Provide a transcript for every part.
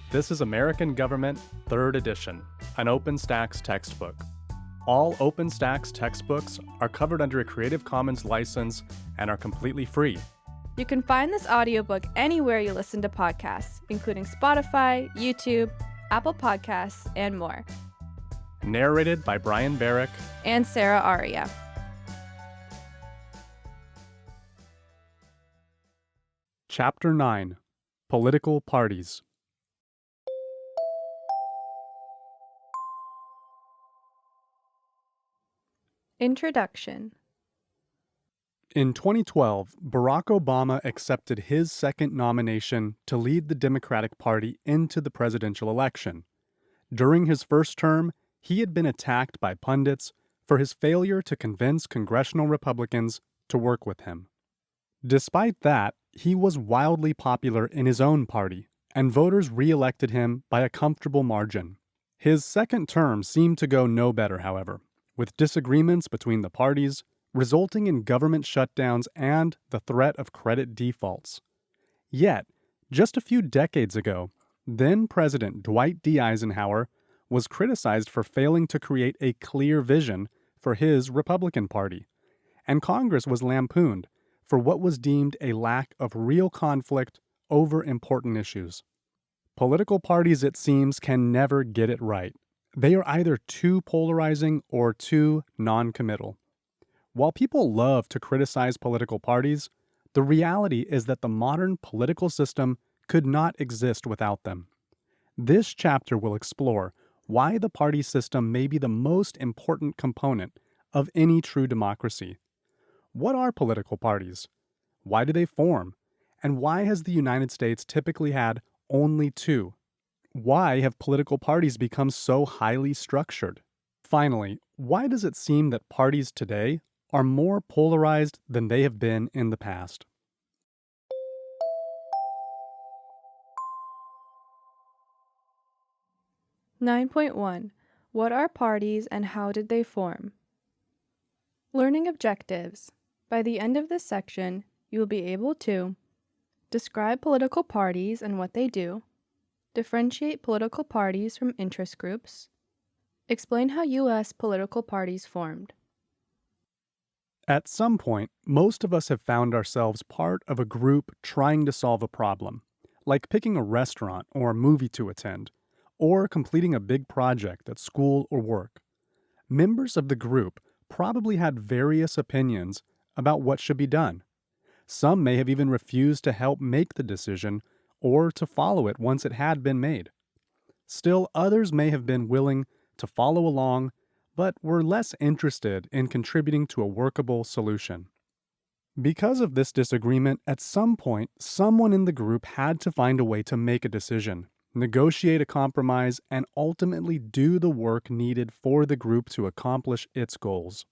This is American Government, 3rd edition, an OpenStax textbook. All OpenStax textbooks are covered under a Creative Commons license and are completely free. You can find this audiobook anywhere you listen to podcasts, including Spotify, YouTube, Apple Podcasts, and more. Narrated by Brian Barrick And Sarah Aria. Chapter 9. Political Parties. Introduction. In 2012, Barack Obama accepted his second nomination to lead the Democratic Party into the presidential election. During his first term, he had been attacked by pundits for his failure to convince congressional Republicans to work with him. Despite that, he was wildly popular in his own party, and voters re-elected him by a comfortable margin. His second term seemed to go no better, however, with disagreements between the parties, resulting in government shutdowns and the threat of credit defaults. Yet, just a few decades ago, then-President Dwight D. Eisenhower was criticized for failing to create a clear vision for his Republican Party, and Congress was lampooned for what was deemed a lack of real conflict over important issues. Political parties, it seems, can never get it right. They are either too polarizing or too non-committal. While people love to criticize political parties, the reality is that the modern political system could not exist without them. This chapter will explore why the party system may be the most important component of any true democracy. What are political parties? Why do they form? And why has the United States typically had only two? Why have political parties become so highly structured? Finally, why does it seem that parties today are more polarized than they have been in the past? (9.1) What are parties and how did they form? Learning objectives. By the end of this section, you will be able to describe political parties and what they do, differentiate political parties from interest groups, explain how U.S. political parties formed. At some point, most of us have found ourselves part of a group trying to solve a problem, like picking a restaurant or a movie to attend, or completing a big project at school or work. Members of the group probably had various opinions about what should be done. Some may have even refused to help make the decision or to follow it once it had been made. Still, others may have been willing to follow along, but were less interested in contributing to a workable solution. Because of this disagreement, at some point, someone in the group had to find a way to make a decision, negotiate a compromise, and ultimately do the work needed for the group to accomplish its goals.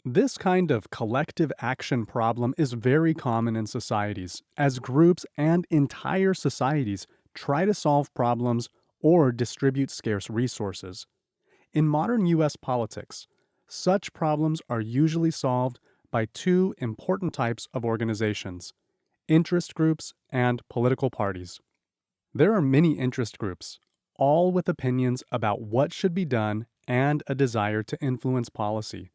This kind of collective action problem is very common in societies, as groups and entire societies try to solve problems or distribute scarce resources. In modern U.S. politics, such problems are usually solved by two important types of organizations: interest groups and political parties. There are many interest groups, all with opinions about what should be done and a desire to influence policy.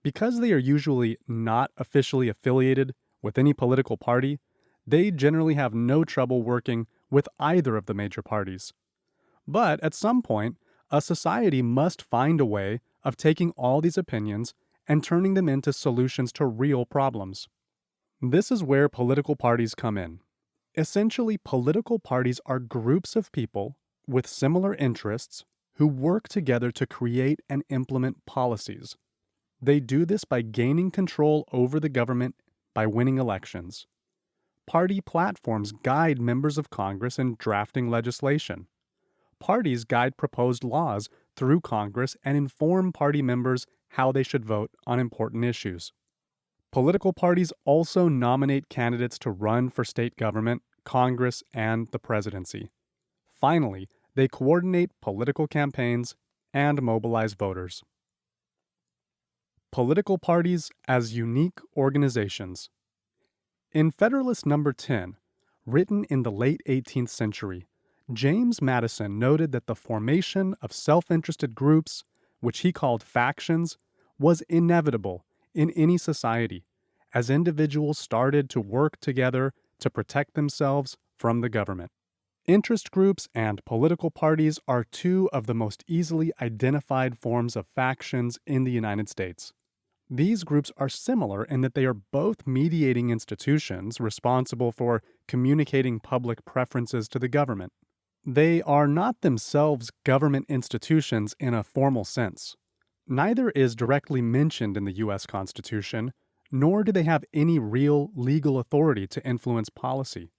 Because they are usually not officially affiliated with any political party, they generally have no trouble working with either of the major parties. But at some point, a society must find a way of taking all these opinions and turning them into solutions to real problems. This is where political parties come in. Essentially, political parties are groups of people with similar interests who work together to create and implement policies. They do this by gaining control over the government by winning elections. Party platforms guide members of Congress in drafting legislation. Parties guide proposed laws through Congress and inform party members how they should vote on important issues. Political parties also nominate candidates to run for state government, Congress, and the presidency. Finally, they coordinate political campaigns and mobilize voters. Political parties as unique organizations. In Federalist No. 10, written in the late 18th century, James Madison noted that the formation of self-interested groups, which he called factions, was inevitable in any society, as individuals started to work together to protect themselves from the government. Interest groups and political parties are two of the most easily identified forms of factions in the United States. These groups are similar in that they are both mediating institutions responsible for communicating public preferences to the government. They are not themselves government institutions in a formal sense. Neither is directly mentioned in the U.S. Constitution, nor do they have any real legal authority to influence policy.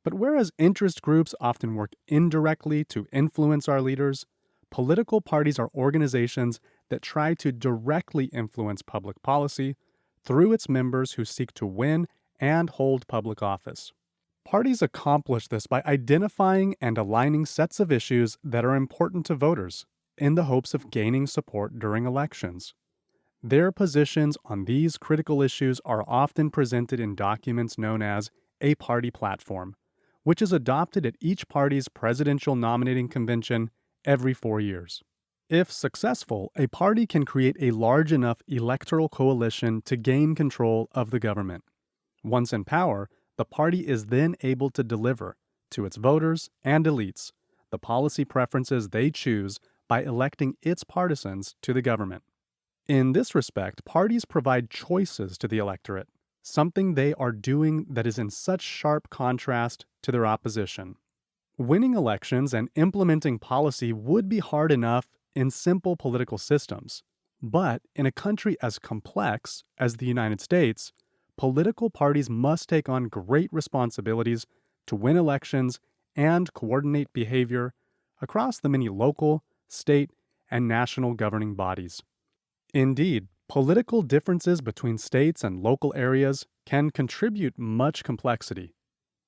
But whereas interest groups often work indirectly to influence our leaders, political parties are organizations that try to directly influence public policy through its members who seek to win and hold public office. Parties accomplish this by identifying and aligning sets of issues that are important to voters in the hopes of gaining support during elections. Their positions on these critical issues are often presented in documents known as a party platform, which is adopted at each party's presidential nominating convention every 4 years. If successful, a party can create a large enough electoral coalition to gain control of the government. Once in power, the party is then able to deliver to its voters and elites the policy preferences they choose by electing its partisans to the government. In this respect, parties provide choices to the electorate, something they are doing that is in such sharp contrast to their opposition. Winning elections and implementing policy would be hard enough in simple political systems, but in a country as complex as the United States, political parties must take on great responsibilities to win elections and coordinate behavior across the many local, state, and national governing bodies. Indeed, political differences between states and local areas can contribute much complexity.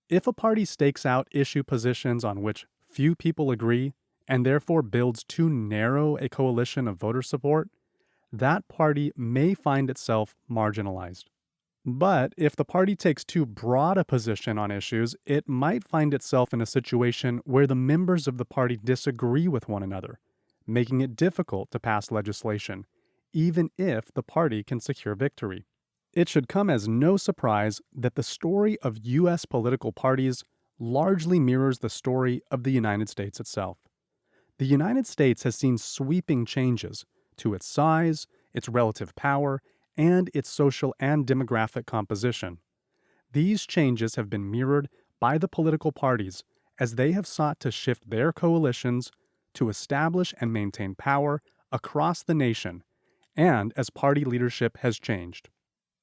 If a party stakes out issue positions on which few people agree and therefore builds too narrow a coalition of voter support, that party may find itself marginalized. But if the party takes too broad a position on issues, it might find itself in a situation where the members of the party disagree with one another, making it difficult to pass legislation, even if the party can secure victory. It should come as no surprise that the story of U.S. political parties largely mirrors the story of the United States itself. The United States has seen sweeping changes to its size, its relative power, and its social and demographic composition. These changes have been mirrored by the political parties as they have sought to shift their coalitions to establish and maintain power across the nation, and as party leadership has changed.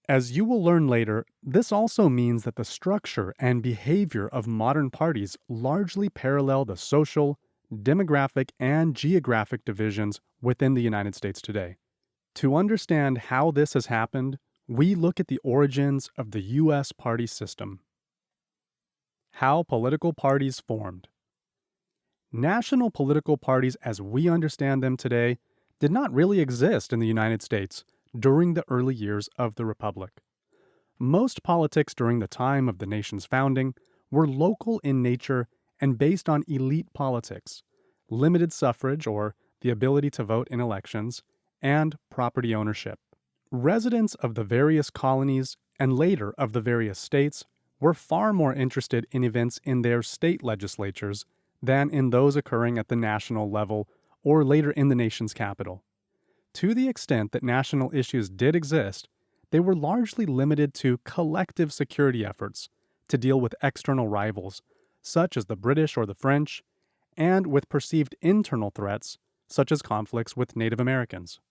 As you will learn later, this also means that the structure and behavior of modern parties largely parallel the social, demographic, and geographic divisions within the United States today. To understand how this has happened, we look at the origins of the U.S. party system. How political parties formed. National political parties as we understand them today did not really exist in the United States during the early years of the Republic. Most politics during the time of the nation's founding were local in nature and based on elite politics, limited suffrage or the ability to vote in elections, and property ownership. Residents of the various colonies and later of the various states were far more interested in events in their state legislatures than in those occurring at the national level or later in the nation's capital. To the extent that national issues did exist, they were largely limited to collective security efforts to deal with external rivals, such as the British or the French, and with perceived internal threats, such as conflicts with Native Americans.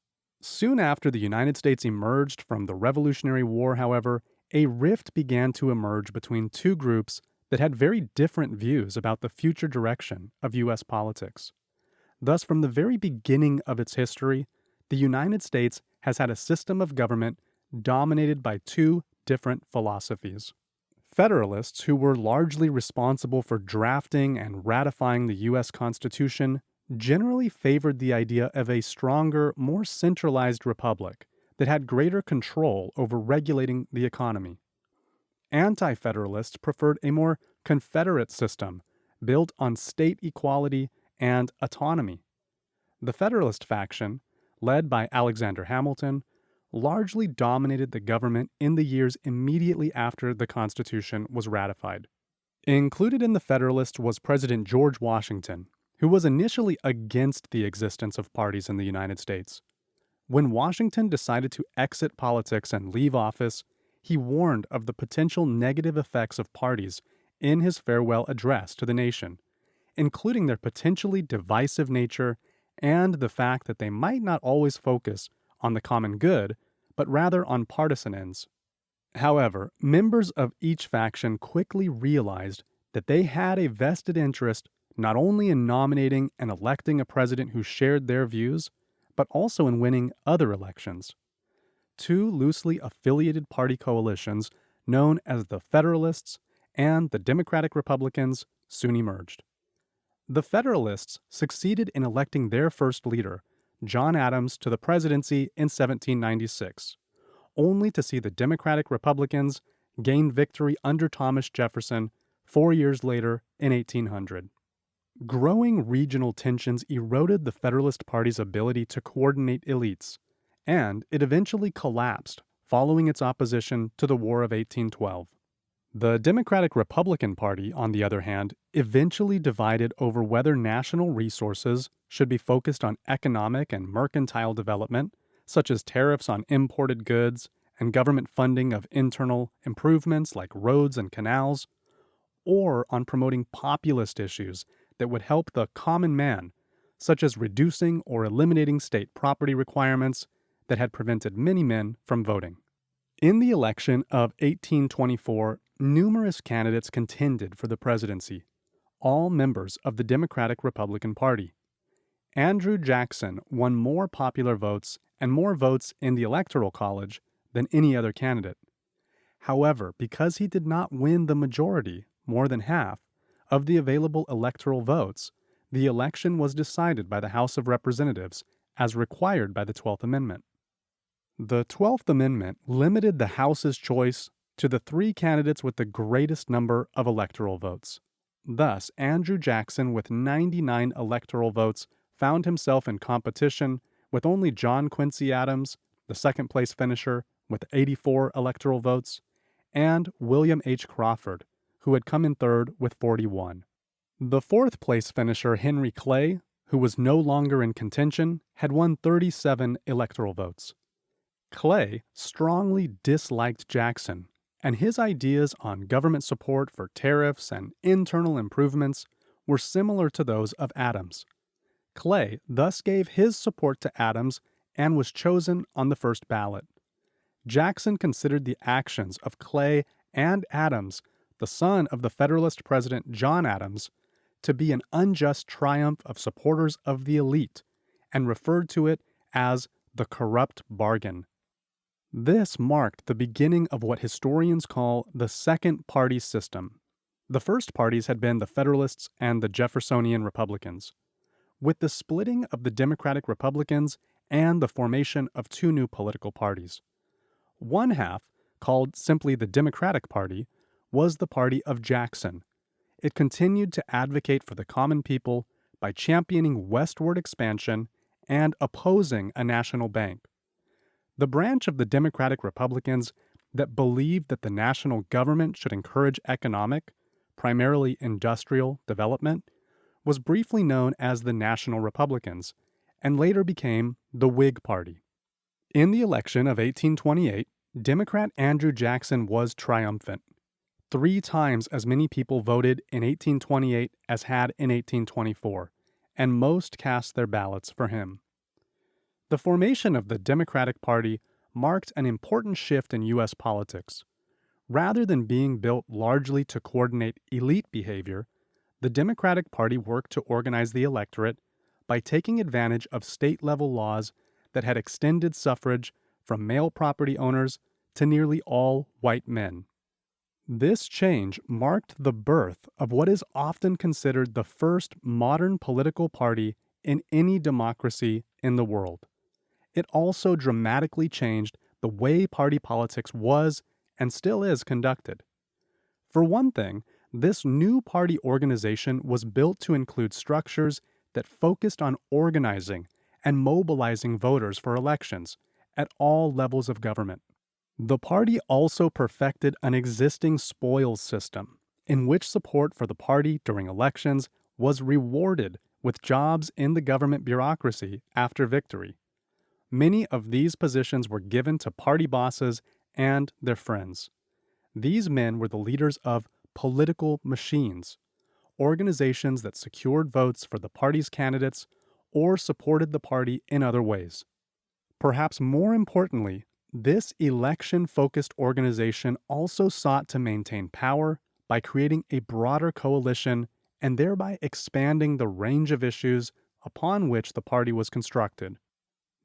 Soon after the United States emerged from the Revolutionary War, however, a rift began to emerge between two groups that had very different views about the future direction of U.S. politics. Thus, from the very beginning of its history, the United States has had a system of government dominated by two different philosophies. Federalists, who were largely responsible for drafting and ratifying the U.S. Constitution, generally favored the idea of a stronger, more centralized republic that had greater control over regulating the economy. Anti-Federalists preferred a more confederate system built on state equality and autonomy. The Federalist faction, led by Alexander Hamilton, largely dominated the government in the years immediately after the Constitution was ratified. Included in the Federalists was President George Washington, who was initially against the existence of parties in the United States. When Washington decided to exit politics and leave office, he warned of the potential negative effects of parties in his farewell address to the nation, including their potentially divisive nature and the fact that they might not always focus on the common good, but rather on partisan ends. However, members of each faction quickly realized that they had a vested interest not only in nominating and electing a president who shared their views, but also in winning other elections. Two loosely affiliated party coalitions, known as the Federalists and the Democratic Republicans, soon emerged. The Federalists succeeded in electing their first leader, John Adams, to the presidency in 1796, only to see the Democratic Republicans gain victory under Thomas Jefferson 4 years later in 1800. Growing regional tensions eroded the Federalist Party's ability to coordinate elites, and it eventually collapsed following its opposition to the War of 1812. The Democratic-Republican Party, on the other hand, eventually divided over whether national resources should be focused on economic and mercantile development, such as tariffs on imported goods and government funding of internal improvements like roads and canals, or on promoting populist issues that would help the common man, such as reducing or eliminating state property requirements that had prevented many men from voting. In the election of 1824, numerous candidates contended for the presidency, all members of the Democratic-Republican Party. Andrew Jackson won more popular votes and more votes in the Electoral College than any other candidate. However, because he did not win the majority, more than half, of the available electoral votes, the election was decided by the House of Representatives as required by the 12th Amendment. The 12th Amendment limited the House's choice to the 3 candidates with the greatest number of electoral votes. Thus, Andrew Jackson, with 99 electoral votes, found himself in competition with only John Quincy Adams, the second-place finisher, with 84 electoral votes, and William H. Crawford, who had come in third with 41. The fourth-place finisher, Henry Clay, who was no longer in contention, had won 37 electoral votes. Clay strongly disliked Jackson, and his ideas on government support for tariffs and internal improvements were similar to those of Adams. Clay thus gave his support to Adams and was chosen on the first ballot. Jackson considered the actions of Clay and Adams, the son of the Federalist President John Adams, to be an unjust triumph of supporters of the elite, and referred to it as the corrupt bargain. This marked the beginning of what historians call the second party system. The first parties had been the Federalists and the Jeffersonian Republicans. With the splitting of the Democratic Republicans and the formation of 2 new political parties. One half, called simply the Democratic Party, was the party of Jackson. It continued to advocate for the common people by championing westward expansion and opposing a national bank. The branch of the Democratic Republicans that believed that the national government should encourage economic, primarily industrial, development was briefly known as the National Republicans, and later became the Whig Party. In the election of 1828, Democrat Andrew Jackson was triumphant. 3 times as many people voted in 1828 as had in 1824, and most cast their ballots for him. The formation of the Democratic Party marked an important shift in U.S. politics. Rather than being built largely to coordinate elite behavior, the Democratic Party worked to organize the electorate by taking advantage of state-level laws that had extended suffrage from male property owners to nearly all white men. This change marked the birth of what is often considered the first modern political party in any democracy in the world. It also dramatically changed the way party politics was and still is conducted. For one thing, This new party organization was built to include structures that focused on organizing and mobilizing voters for elections at all levels of government. The party also perfected an existing spoils system in which support for the party during elections was rewarded with jobs in the government bureaucracy after victory. Many of these positions were given to party bosses and their friends. These men were the leaders of political machines, organizations that secured votes for the party's candidates or supported the party in other ways. Perhaps more importantly, this election-focused organization also sought to maintain power by creating a broader coalition and thereby expanding the range of issues upon which the party was constructed.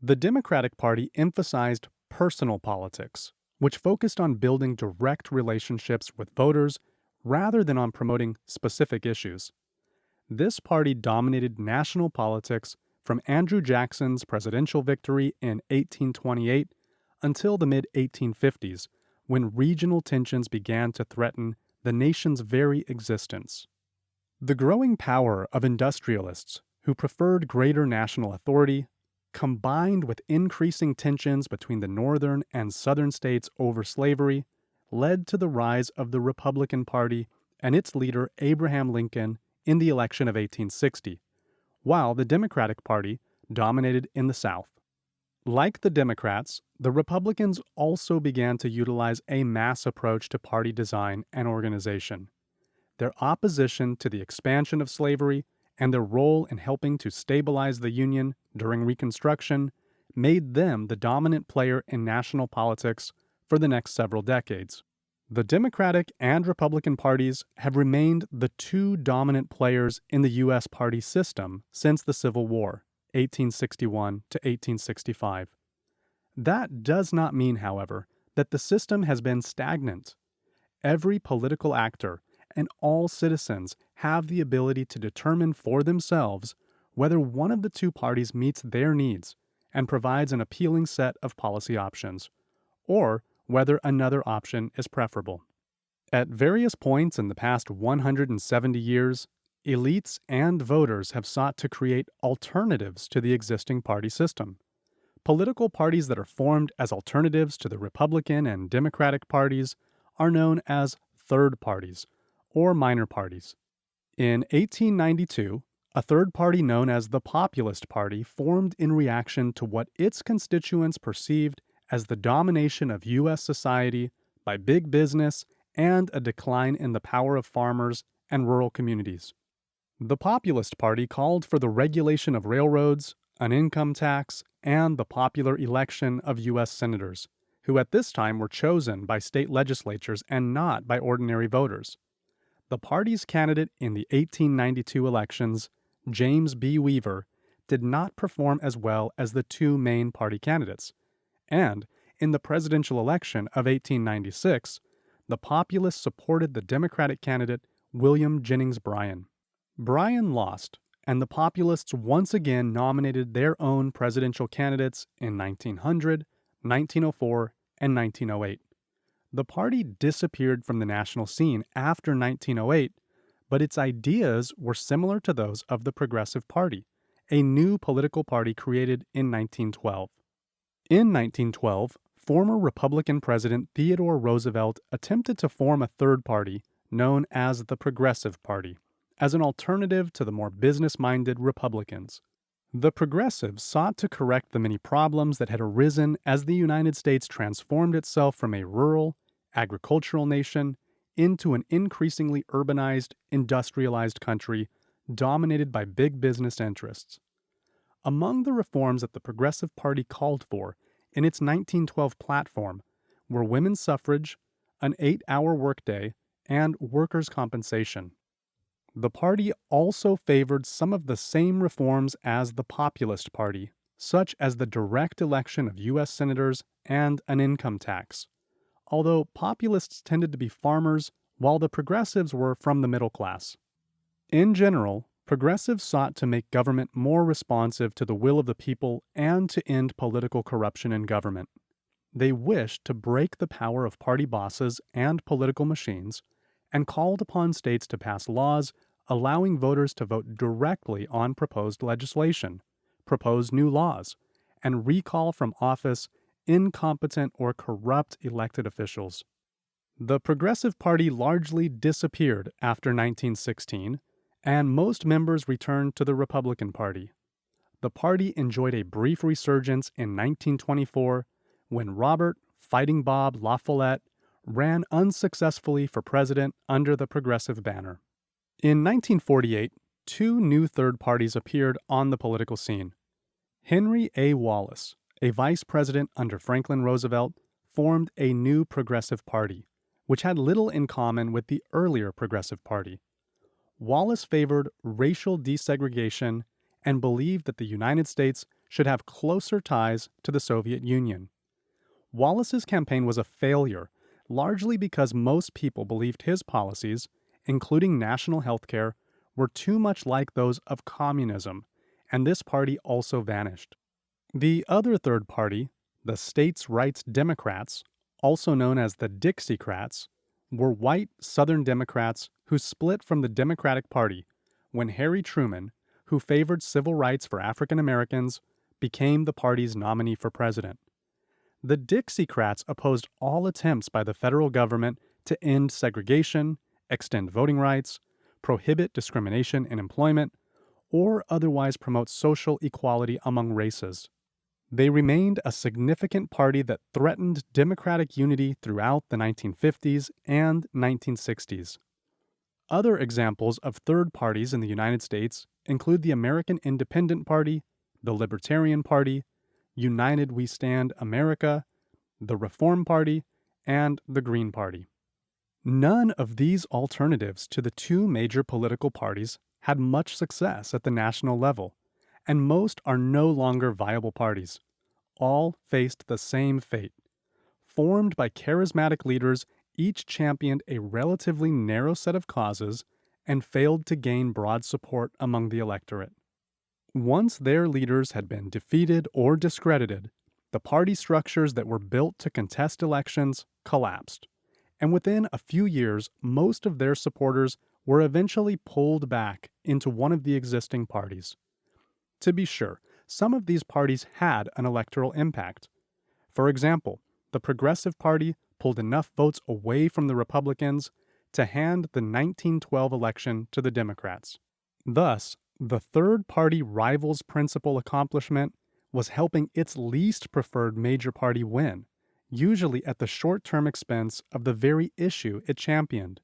The Democratic Party emphasized personal politics, which focused on building direct relationships with voters rather than on promoting specific issues. This party dominated national politics from Andrew Jackson's presidential victory in 1828 until the mid-1850s, when regional tensions began to threaten the nation's very existence. The growing power of industrialists who preferred greater national authority, combined with increasing tensions between the northern and southern states over slavery, led to the rise of the Republican Party and its leader Abraham Lincoln in the election of 1860, while the Democratic Party dominated in the South. Like the Democrats, the Republicans also began to utilize a mass approach to party design and organization. Their opposition to the expansion of slavery and their role in helping to stabilize the Union during Reconstruction made them the dominant player in national politics for the next several decades. The Democratic and Republican parties have remained the two dominant players in the U.S. party system since the Civil War, 1861 to 1865. That does not mean, however, that the system has been stagnant. Every political actor and all citizens have the ability to determine for themselves whether one of the two parties meets their needs and provides an appealing set of policy options, or whether another option is preferable. At various points in the past 170 years, elites and voters have sought to create alternatives to the existing party system. Political parties that are formed as alternatives to the Republican and Democratic parties are known as third parties, or minor parties. In 1892, a third party known as the Populist Party formed in reaction to what its constituents perceived as the domination of U.S. society by big business and a decline in the power of farmers and rural communities. The Populist Party called for the regulation of railroads, an income tax, and the popular election of U.S. senators, who at this time were chosen by state legislatures and not by ordinary voters. The party's candidate in the 1892 elections, James B. Weaver, did not perform as well as the two main party candidates, and in the presidential election of 1896, the Populists supported the Democratic candidate William Jennings Bryan. Bryan lost, and the Populists once again nominated their own presidential candidates in 1900, 1904, and 1908. The party disappeared from the national scene after 1908, but its ideas were similar to those of the Progressive Party, a new political party created in 1912. In 1912, former Republican President Theodore Roosevelt attempted to form a third party known as the Progressive Party, as an alternative to the more business-minded Republicans. The Progressives sought to correct the many problems that had arisen as the United States transformed itself from a rural, agricultural nation into an increasingly urbanized, industrialized country dominated by big business interests. Among the reforms that the Progressive Party called for in its 1912 platform were women's suffrage, an 8-hour workday, and workers' compensation. The party also favored some of the same reforms as the Populist Party, such as the direct election of U.S. senators and an income tax, although populists tended to be farmers while the progressives were from the middle class. In general, progressives sought to make government more responsive to the will of the people and to end political corruption in government. They wished to break the power of party bosses and political machines and called upon states to pass laws allowing voters to vote directly on proposed legislation, propose new laws, and recall from office incompetent or corrupt elected officials. The Progressive Party largely disappeared after 1916, and most members returned to the Republican Party. The party enjoyed a brief resurgence in 1924 when Robert Fighting Bob La Follette ran unsuccessfully for president under the Progressive banner. In 1948, two new third parties appeared on the political scene. Henry A. Wallace, a vice president under Franklin Roosevelt, formed a new Progressive Party, which had little in common with the earlier Progressive Party. Wallace favored racial desegregation and believed that the United States should have closer ties to the Soviet Union. Wallace's campaign was a failure, largely because most people believed his policies, including national health care, were too much like those of communism, and this party also vanished. The other third party, the States' Rights Democrats, also known as the Dixiecrats, were white Southern Democrats who split from the Democratic Party when Harry Truman, who favored civil rights for African Americans, became the party's nominee for president. The Dixiecrats opposed all attempts by the federal government to end segregation, extend voting rights, prohibit discrimination in employment, or otherwise promote social equality among races. They remained a significant party that threatened democratic unity throughout the 1950s and 1960s. Other examples of third parties in the United States include the American Independent Party, the Libertarian Party, United We Stand America, the Reform Party, and the Green Party. None of these alternatives to the two major political parties had much success at the national level, and most are no longer viable parties. All faced the same fate. Formed by charismatic leaders, each championed a relatively narrow set of causes and failed to gain broad support among the electorate. Once their leaders had been defeated or discredited, the party structures that were built to contest elections collapsed, and within a few years, most of their supporters were eventually pulled back into one of the existing parties. To be sure, some of these parties had an electoral impact. For example, the Progressive Party pulled enough votes away from the Republicans to hand the 1912 election to the Democrats. Thus, the third party rival's principal accomplishment was helping its least preferred major party win, usually at the short-term expense of the very issue it championed.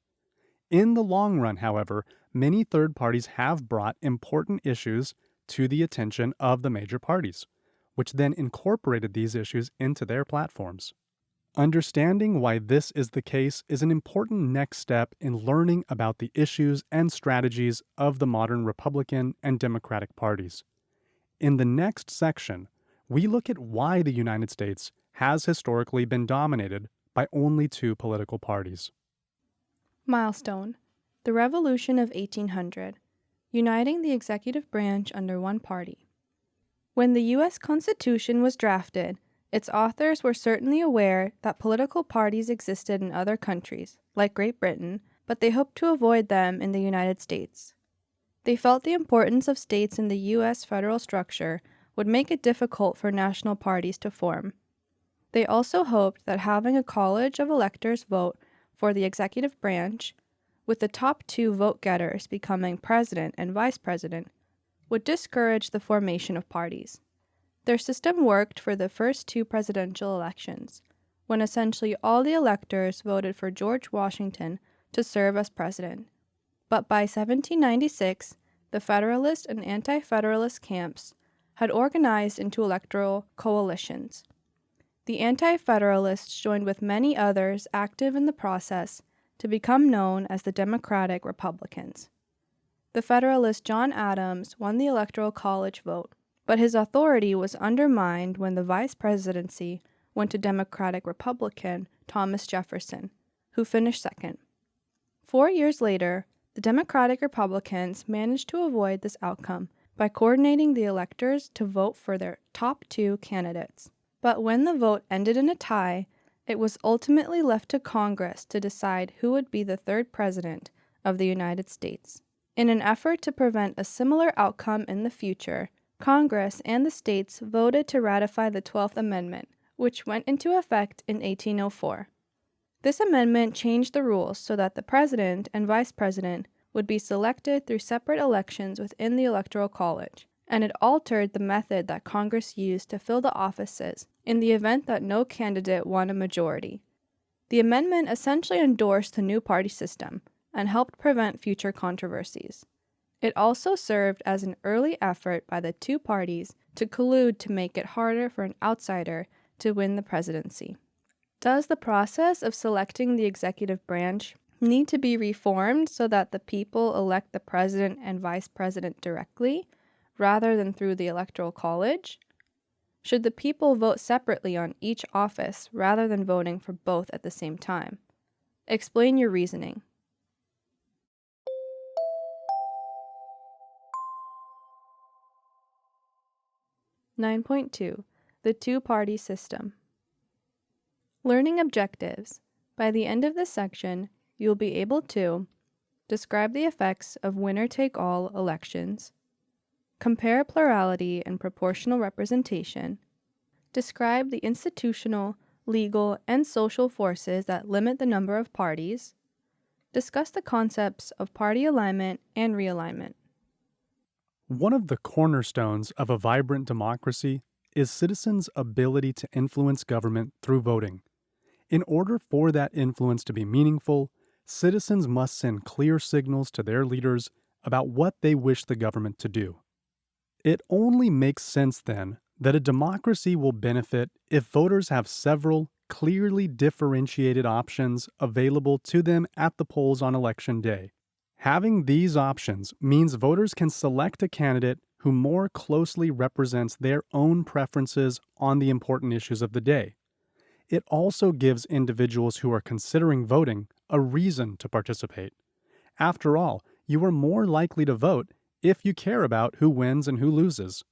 In the long run, however, many third parties have brought important issues to the attention of the major parties, which then incorporated these issues into their platforms. Understanding why this is the case is an important next step in learning about the issues and strategies of the modern Republican and Democratic parties. In the next section, we look at why the United States has historically been dominated by only two political parties. Milestone: the Revolution of 1800, uniting the executive branch under one party. When the U.S. Constitution was drafted, its authors were certainly aware that political parties existed in other countries, like Great Britain, but they hoped to avoid them in the United States. They felt the importance of states in the U.S. federal structure would make it difficult for national parties to form. They also hoped that having a college of electors vote for the executive branch, with the top two vote-getters becoming president and vice president, would discourage the formation of parties. Their system worked for the first two presidential elections, when essentially all the electors voted for George Washington to serve as president. But by 1796, the Federalist and Anti-Federalist camps had organized into electoral coalitions. The Anti-Federalists joined with many others active in the process to become known as the Democratic Republicans. The Federalist John Adams won the Electoral College vote, but his authority was undermined when the vice presidency went to Democratic Republican Thomas Jefferson, who finished second. 4 years later, the Democratic Republicans managed to avoid this outcome by coordinating the electors to vote for their top two candidates. But when the vote ended in a tie, It was ultimately left to Congress to decide who would be the third president of the United States. In an effort to prevent a similar outcome in the future, Congress and the states voted to ratify the 12th Amendment, which went into effect in 1804. This amendment changed the rules so that the president and vice president would be selected through separate elections within the Electoral College, and it altered the method that Congress used to fill the offices in the event that no candidate won a majority. The amendment essentially endorsed the new party system and helped prevent future controversies. It also served as an early effort by the two parties to collude to make it harder for an outsider to win the presidency. Does the process of selecting the executive branch need to be reformed so that the people elect the president and vice president directly, rather than through the Electoral College? Should the people vote separately on each office rather than voting for both at the same time? Explain your reasoning. (9.2) The two-party system. Learning objectives. By the end of this section, you will be able to describe the effects of winner-take-all elections, compare plurality and proportional representation, describe the institutional, legal, and social forces that limit the number of parties, discuss the concepts of party alignment and realignment. One of the cornerstones of a vibrant democracy is citizens' ability to influence government through voting. In order for that influence to be meaningful, citizens must send clear signals to their leaders about what they wish the government to do. It only makes sense, then, that a democracy will benefit if voters have several clearly differentiated options available to them at the polls on election day. Having these options means voters can select a candidate who more closely represents their own preferences on the important issues of the day. It also gives individuals who are considering voting a reason to participate. After all, you are more likely to vote if you care about who wins and who loses.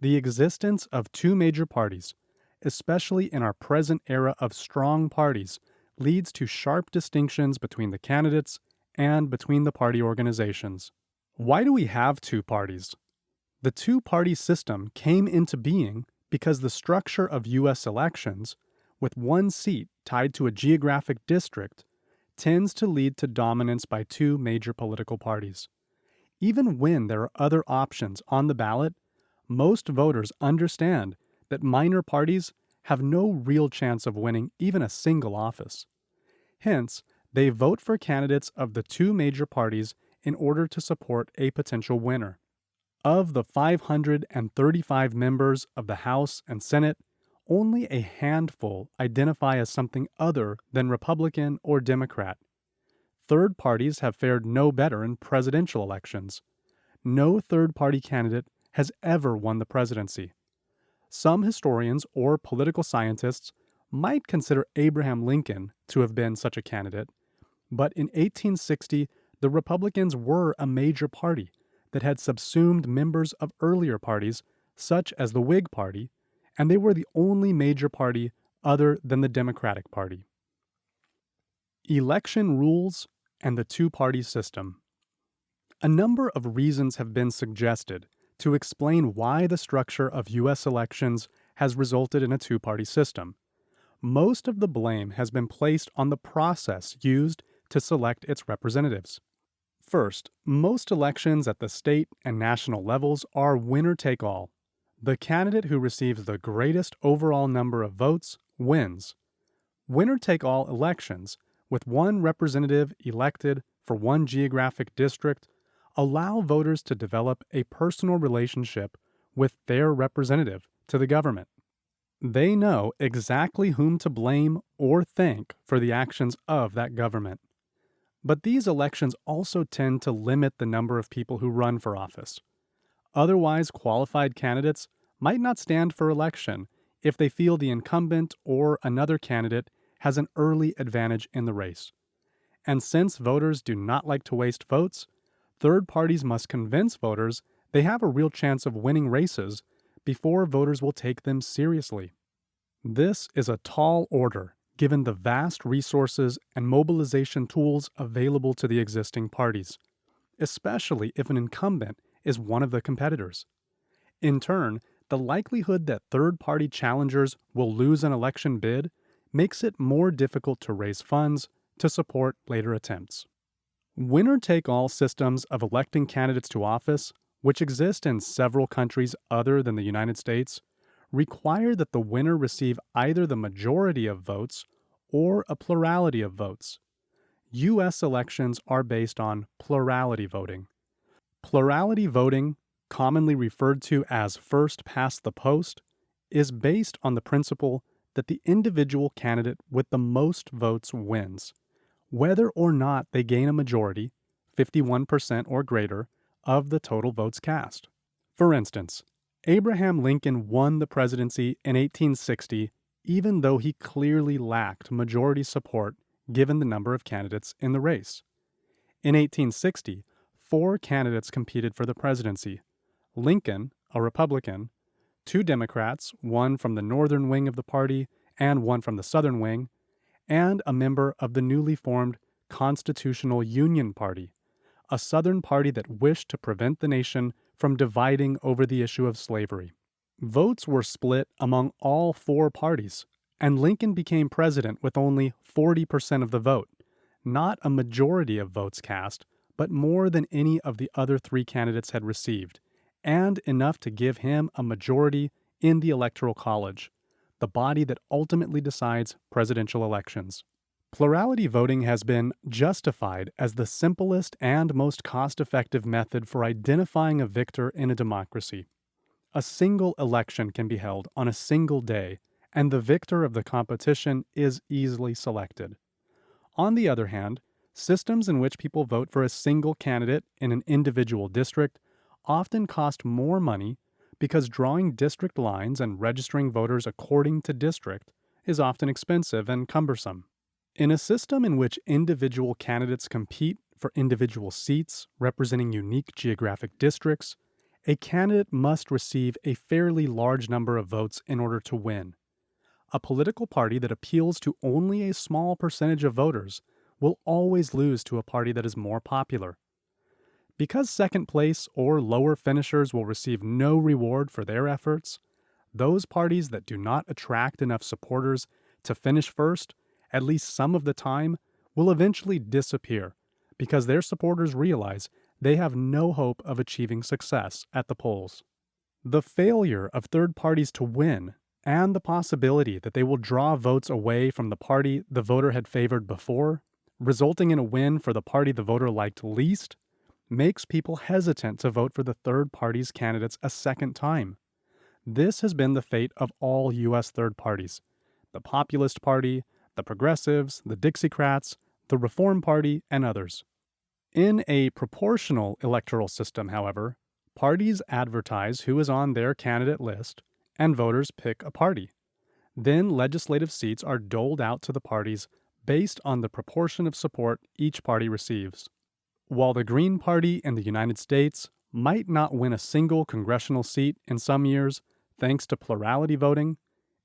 The existence of two major parties, especially in our present era of strong parties, leads to sharp distinctions between the candidates and between the party organizations. Why do we have two parties? The two-party system came into being because the structure of U.S. elections, with one seat tied to a geographic district, tends to lead to dominance by two major political parties. Even when there are other options on the ballot, most voters understand that minor parties have no real chance of winning even a single office. Hence, they vote for candidates of the two major parties in order to support a potential winner. Of the 535 members of the House and Senate, only a handful identify as something other than Republican or Democrat. Third parties have fared no better in presidential elections. No third-party candidate has ever won the presidency. Some historians or political scientists might consider Abraham Lincoln to have been such a candidate, but in 1860, the Republicans were a major party that had subsumed members of earlier parties, such as the Whig Party, and they were the only major party other than the Democratic Party. Election rules and the two-party system. A number of reasons have been suggested to explain why the structure of U.S. elections has resulted in a two-party system. Most of the blame has been placed on the process used to select its representatives. First, most elections at the state and national levels are winner-take-all. The candidate who receives the greatest overall number of votes wins. Winner-take-all elections, with one representative elected for one geographic district, allow voters to develop a personal relationship with their representative to the government. They know exactly whom to blame or thank for the actions of that government. But these elections also tend to limit the number of people who run for office. Otherwise qualified candidates might not stand for election if they feel the incumbent or another candidate has an early advantage in the race. And since voters do not like to waste votes, third parties must convince voters they have a real chance of winning races before voters will take them seriously. This is a tall order given the vast resources and mobilization tools available to the existing parties, especially if an incumbent is one of the competitors. In turn, the likelihood that third-party challengers will lose an election bid makes it more difficult to raise funds to support later attempts. Winner-take-all systems of electing candidates to office, which exist in several countries other than the United States, require that the winner receive either the majority of votes or a plurality of votes. U.S. elections are based on plurality voting. Plurality voting, commonly referred to as first past the post, is based on the principle that the individual candidate with the most votes wins, whether or not they gain a majority, 51% or greater, of the total votes cast. For instance, Abraham Lincoln won the presidency in 1860 even though he clearly lacked majority support given the number of candidates in the race. In 1860, 4 candidates competed for the presidency: Lincoln, a Republican, 2 Democrats, one from the northern wing of the party and one from the southern wing, and a member of the newly formed Constitutional Union Party, a Southern party that wished to prevent the nation from dividing over the issue of slavery. Votes were split among all 4 parties, and Lincoln became president with only 40% of the vote, not a majority of votes cast, but more than any of the other 3 candidates had received, and enough to give him a majority in the Electoral College, the body that ultimately decides presidential elections. Plurality voting has been justified as the simplest and most cost-effective method for identifying a victor in a democracy. A single election can be held on a single day, and the victor of the competition is easily selected. On the other hand, systems in which people vote for a single candidate in an individual district often cost more money because drawing district lines and registering voters according to district is often expensive and cumbersome. In a system in which individual candidates compete for individual seats representing unique geographic districts, a candidate must receive a fairly large number of votes in order to win. A political party that appeals to only a small percentage of voters will always lose to a party that is more popular. Because second place or lower finishers will receive no reward for their efforts, those parties that do not attract enough supporters to finish first, at least some of the time, will eventually disappear because their supporters realize they have no hope of achieving success at the polls. The failure of third parties to win and the possibility that they will draw votes away from the party the voter had favored before, resulting in a win for the party the voter liked least, makes people hesitant to vote for the third party's candidates a second time. This has been the fate of all U.S. third parties: the Populist Party, the Progressives, the Dixiecrats, the Reform Party, and others. In a proportional electoral system, however, parties advertise who is on their candidate list, and voters pick a party. Then legislative seats are doled out to the parties based on the proportion of support each party receives. While the Green Party in the United States might not win a single congressional seat in some years thanks to plurality voting,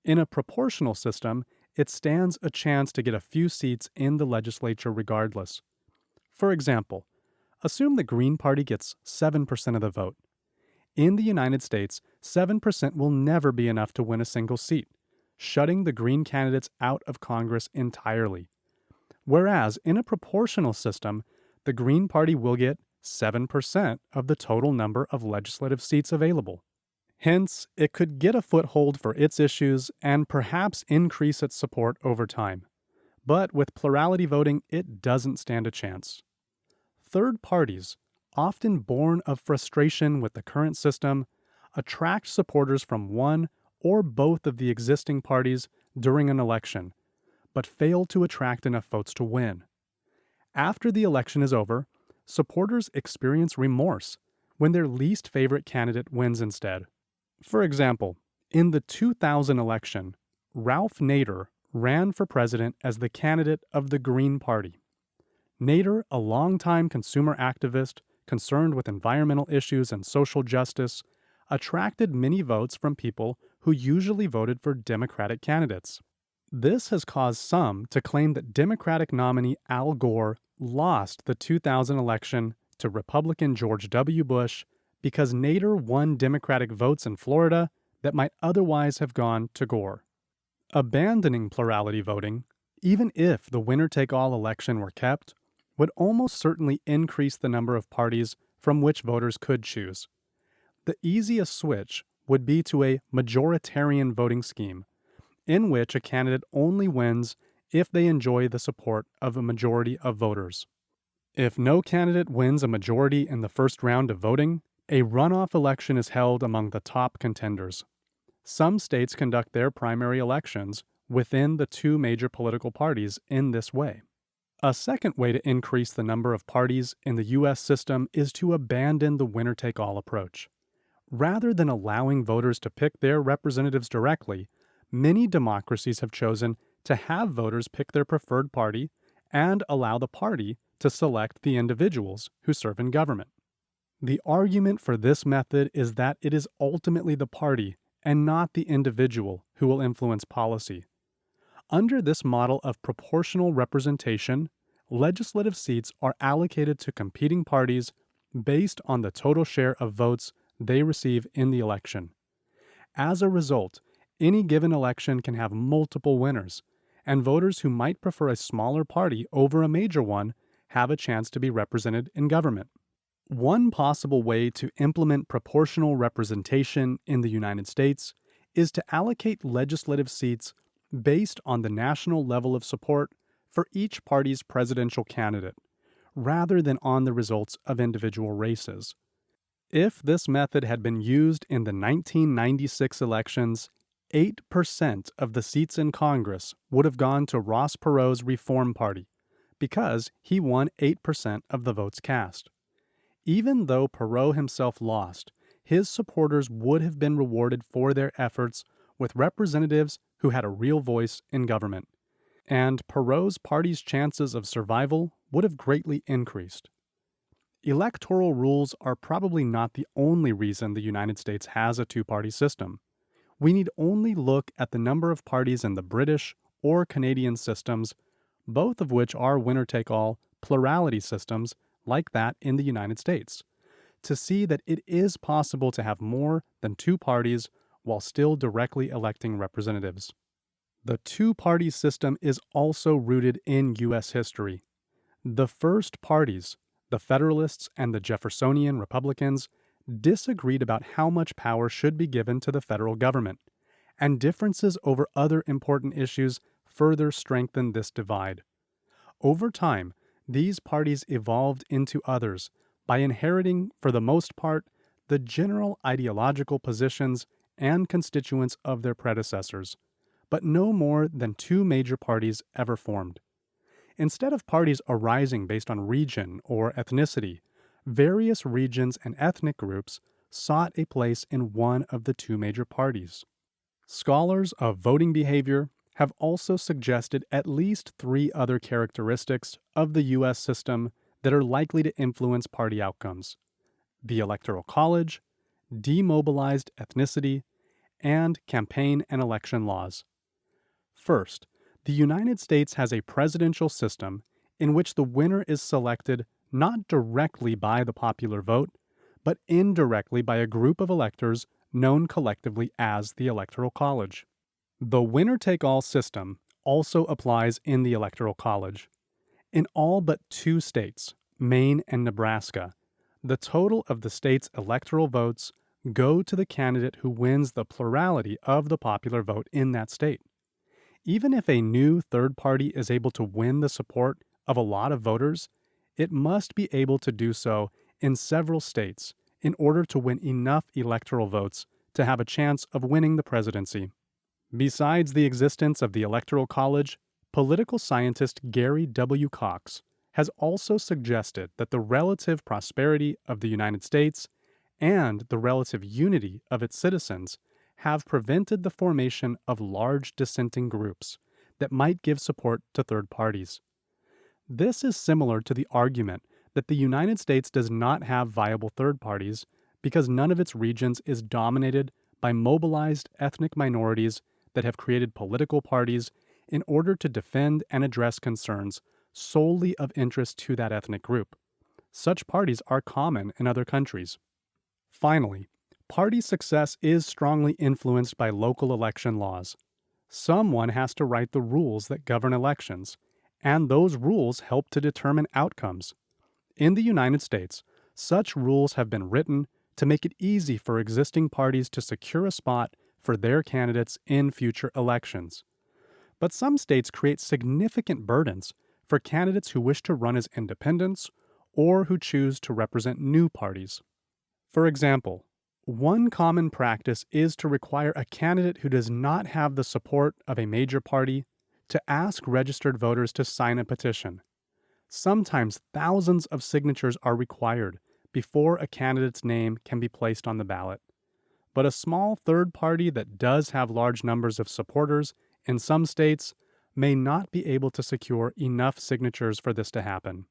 in a proportional system, it stands a chance to get a few seats in the legislature regardless. For example, assume the Green Party gets 7% of the vote. In the United States, 7% will never be enough to win a single seat, shutting the Green candidates out of Congress entirely. Whereas in a proportional system, the Green Party will get 7% of the total number of legislative seats available. Hence, it could get a foothold for its issues and perhaps increase its support over time. But with plurality voting, it doesn't stand a chance. Third parties, often born of frustration with the current system, attract supporters from one or both of the existing parties during an election, but fail to attract enough votes to win. After the election is over, supporters experience remorse when their least favorite candidate wins instead. For example, in the 2000 election, Ralph Nader ran for president as the candidate of the Green Party. Nader, a longtime consumer activist concerned with environmental issues and social justice, attracted many votes from people who usually voted for Democratic candidates. This has caused some to claim that Democratic nominee Al Gore lost the 2000 election to Republican George W. Bush because Nader won Democratic votes in Florida that might otherwise have gone to Gore. Abandoning plurality voting, even if the winner-take-all election were kept, would almost certainly increase the number of parties from which voters could choose. The easiest switch would be to a majoritarian voting scheme, in which a candidate only wins if they enjoy the support of a majority of voters. If no candidate wins a majority in the first round of voting, a runoff election is held among the top contenders. Some states conduct their primary elections within the two major political parties in this way. A second way to increase the number of parties in the U.S. system is to abandon the winner-take-all approach. Rather than allowing voters to pick their representatives directly, many democracies have chosen to have voters pick their preferred party and allow the party to select the individuals who serve in government. The argument for this method is that it is ultimately the party and not the individual who will influence policy. Under this model of proportional representation, legislative seats are allocated to competing parties based on the total share of votes they receive in the election. As a result, any given election can have multiple winners, and voters who might prefer a smaller party over a major one have a chance to be represented in government. One possible way to implement proportional representation in the United States is to allocate legislative seats based on the national level of support for each party's presidential candidate, rather than on the results of individual races. If this method had been used in the 1996 elections, 8% of the seats in Congress would have gone to Ross Perot's Reform Party, because he won 8% of the votes cast. Even though Perot himself lost, his supporters would have been rewarded for their efforts with representatives who had a real voice in government, and Perot's party's chances of survival would have greatly increased. Electoral rules are probably not the only reason the United States has a two-party system. We need only look at the number of parties in the British or Canadian systems, both of which are winner-take-all plurality systems like that in the United States, to see that it is possible to have more than two parties while still directly electing representatives. The two-party system is also rooted in U.S. history. The first parties, the Federalists and the Jeffersonian Republicans, disagreed about how much power should be given to the federal government, and differences over other important issues further strengthened this divide. Over time, these parties evolved into others by inheriting, for the most part, the general ideological positions and constituents of their predecessors, but no more than two major parties ever formed. Instead of parties arising based on region or ethnicity, various regions and ethnic groups sought a place in one of the two major parties. Scholars of voting behavior have also suggested at least three other characteristics of the U.S. system that are likely to influence party outcomes: the Electoral College, demobilized ethnicity, and campaign and election laws. First, the United States has a presidential system in which the winner is selected not directly by the popular vote, but indirectly by a group of electors known collectively as the Electoral College. The winner-take-all system also applies in the Electoral College. In all but two states, Maine and Nebraska, the total of the state's electoral votes go to the candidate who wins the plurality of the popular vote in that state. Even if a new third party is able to win the support of a lot of voters, it must be able to do so in several states in order to win enough electoral votes to have a chance of winning the presidency. Besides the existence of the Electoral College, political scientist Gary W. Cox has also suggested that the relative prosperity of the United States and the relative unity of its citizens have prevented the formation of large dissenting groups that might give support to third parties. This is similar to the argument that the United States does not have viable third parties because none of its regions is dominated by mobilized ethnic minorities that have created political parties in order to defend and address concerns solely of interest to that ethnic group. Such parties are common in other countries. Finally, party success is strongly influenced by local election laws. Someone has to write the rules that govern elections, and those rules help to determine outcomes. In the United States, such rules have been written to make it easy for existing parties to secure a spot for their candidates in future elections. But some states create significant burdens for candidates who wish to run as independents or who choose to represent new parties. For example, one common practice is to require a candidate who does not have the support of a major party to ask registered voters to sign a petition. Sometimes thousands of signatures are required before a candidate's name can be placed on the ballot. But a small third party that does have large numbers of supporters in some states may not be able to secure enough signatures for this to happen.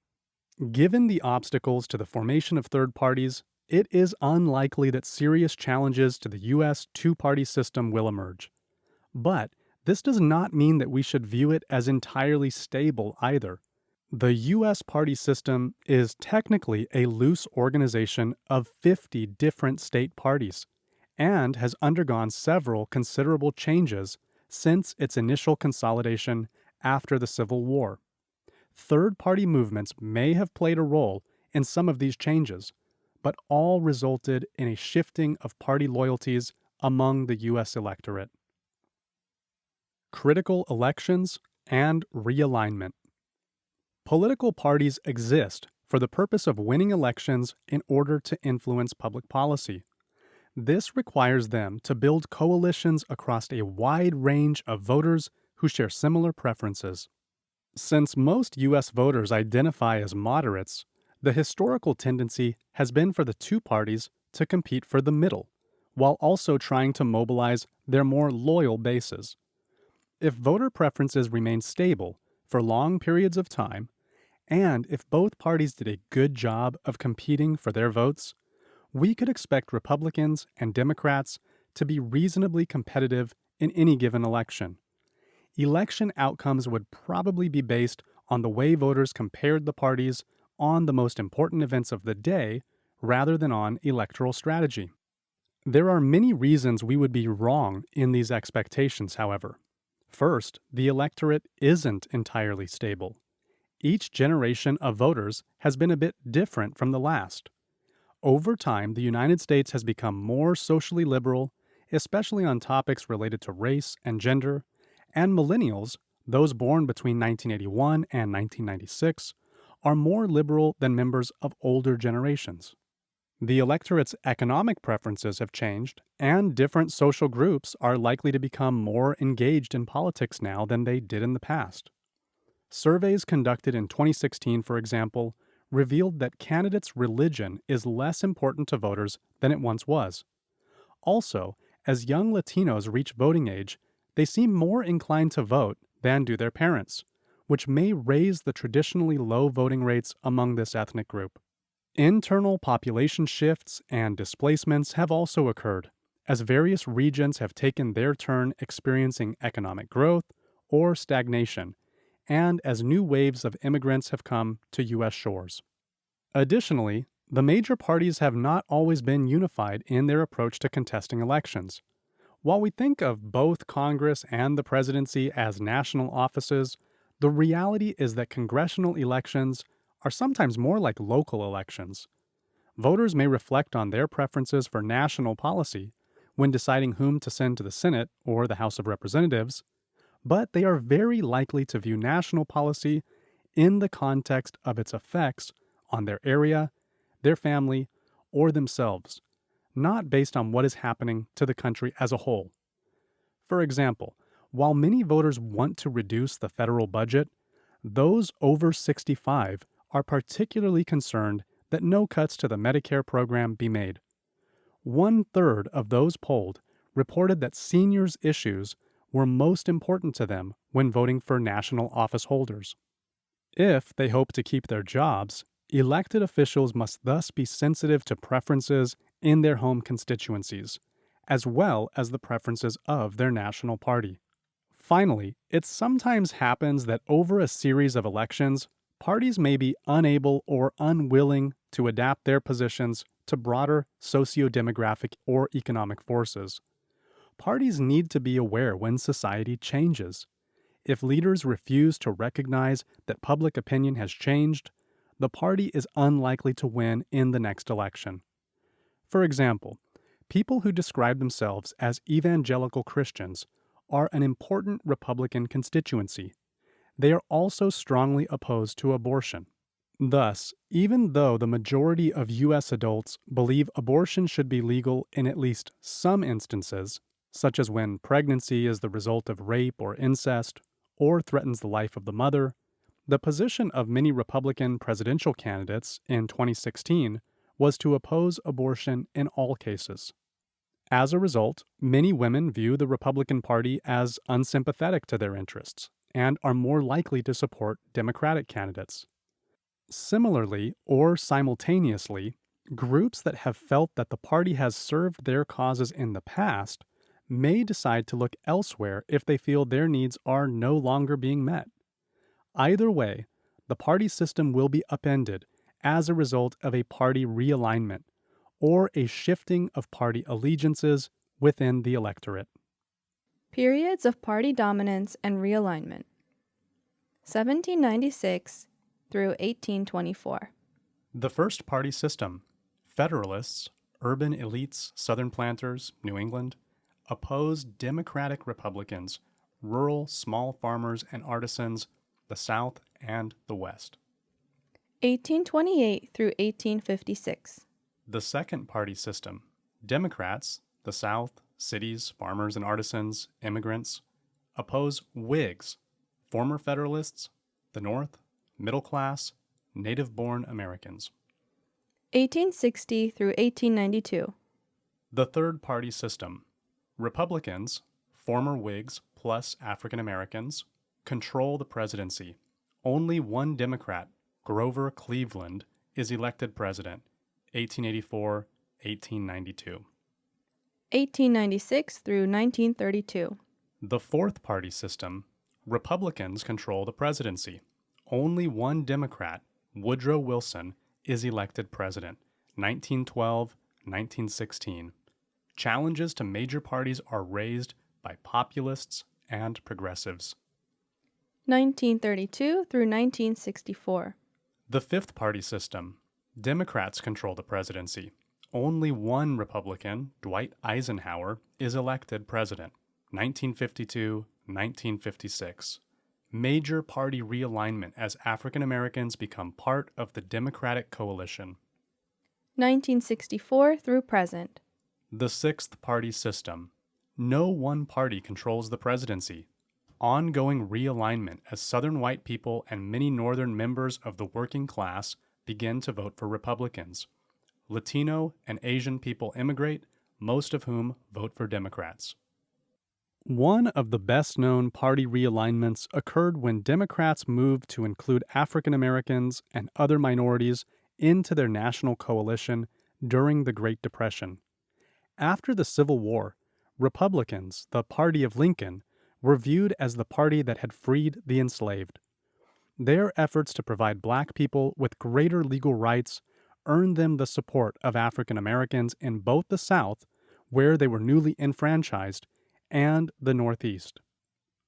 Given the obstacles to the formation of third parties, it is unlikely that serious challenges to the U.S. two-party system will emerge. But this does not mean that we should view it as entirely stable either. The U.S. party system is technically a loose organization of 50 different state parties and has undergone several considerable changes since its initial consolidation after the Civil War. Third-party movements may have played a role in some of these changes, but all resulted in a shifting of party loyalties among the U.S. electorate. Critical elections and realignment. Political parties exist for the purpose of winning elections in order to influence public policy. This requires them to build coalitions across a wide range of voters who share similar preferences. Since most U.S. voters identify as moderates, the historical tendency has been for the two parties to compete for the middle, while also trying to mobilize their more loyal bases. If voter preferences remain stable for long periods of time, and if both parties did a good job of competing for their votes, we could expect Republicans and Democrats to be reasonably competitive in any given election. Election outcomes would probably be based on the way voters compared the parties on the most important events of the day rather than on electoral strategy. There are many reasons we would be wrong in these expectations, however. First, the electorate isn't entirely stable. Each generation of voters has been a bit different from the last. Over time, the United States has become more socially liberal, especially on topics related to race and gender, and millennials, those born between 1981 and 1996, are more liberal than members of older generations. The electorate's economic preferences have changed, and different social groups are likely to become more engaged in politics now than they did in the past. Surveys conducted in 2016, for example, revealed that candidates' religion is less important to voters than it once was. Also, as young Latinos reach voting age, they seem more inclined to vote than do their parents, which may raise the traditionally low voting rates among this ethnic group. Internal population shifts and displacements have also occurred, as various regions have taken their turn experiencing economic growth or stagnation, and as new waves of immigrants have come to U.S. shores. Additionally, the major parties have not always been unified in their approach to contesting elections. While we think of both Congress and the presidency as national offices, the reality is that congressional elections are sometimes more like local elections. Voters may reflect on their preferences for national policy when deciding whom to send to the Senate or the House of Representatives, but they are very likely to view national policy in the context of its effects on their area, their family, or themselves, not based on what is happening to the country as a whole. For example, while many voters want to reduce the federal budget, those over 65 are particularly concerned that no cuts to the Medicare program be made. 1/3 of those polled reported that seniors' issues were most important to them when voting for national office holders. If they hope to keep their jobs, elected officials must thus be sensitive to preferences in their home constituencies, as well as the preferences of their national party. Finally, it sometimes happens that over a series of elections, parties may be unable or unwilling to adapt their positions to broader socio-demographic or economic forces. Parties need to be aware when society changes. If leaders refuse to recognize that public opinion has changed, the party is unlikely to win in the next election. For example, people who describe themselves as evangelical Christians are an important Republican constituency. They are also strongly opposed to abortion. Thus, even though the majority of U.S. adults believe abortion should be legal in at least some instances, such as when pregnancy is the result of rape or incest, or threatens the life of the mother, the position of many Republican presidential candidates in 2016 was to oppose abortion in all cases. As a result, many women view the Republican Party as unsympathetic to their interests and are more likely to support Democratic candidates. Similarly, or simultaneously, groups that have felt that the party has served their causes in the past may decide to look elsewhere if they feel their needs are no longer being met. Either way, the party system will be upended as a result of a party realignment or a shifting of party allegiances within the electorate. Periods of party dominance and realignment. 1796 through 1824. The first party system, Federalists, urban elites, Southern planters, New England, opposed Democratic Republicans, rural small farmers and artisans, the South and the West. 1828 through 1856. The second party system, Democrats, the South, cities, farmers and artisans, immigrants, oppose Whigs, former Federalists, the North, middle class, native-born Americans. 1860 through 1892. The third party system, Republicans, former Whigs plus African Americans, control the presidency. Only one Democrat, Grover Cleveland, is elected president, 1884-1892. 1896 through 1932. The fourth party system, Republicans control the presidency. Only one Democrat, Woodrow Wilson, is elected president, 1912-1916. Challenges to major parties are raised by populists and progressives. 1932 through 1964. The fifth party system, Democrats control the presidency. Only one Republican, Dwight Eisenhower, is elected president, 1952-1956. Major party realignment as African Americans become part of the Democratic coalition. 1964 through present. The sixth party system. No one party controls the presidency. Ongoing realignment as Southern white people and many Northern members of the working class begin to vote for Republicans. Latino and Asian people immigrate, most of whom vote for Democrats. One of the best-known party realignments occurred when Democrats moved to include African Americans and other minorities into their national coalition during the Great Depression. After the Civil War, Republicans, the party of Lincoln, were viewed as the party that had freed the enslaved. Their efforts to provide black people with greater legal rights earned them the support of African Americans in both the South, where they were newly enfranchised, and the Northeast.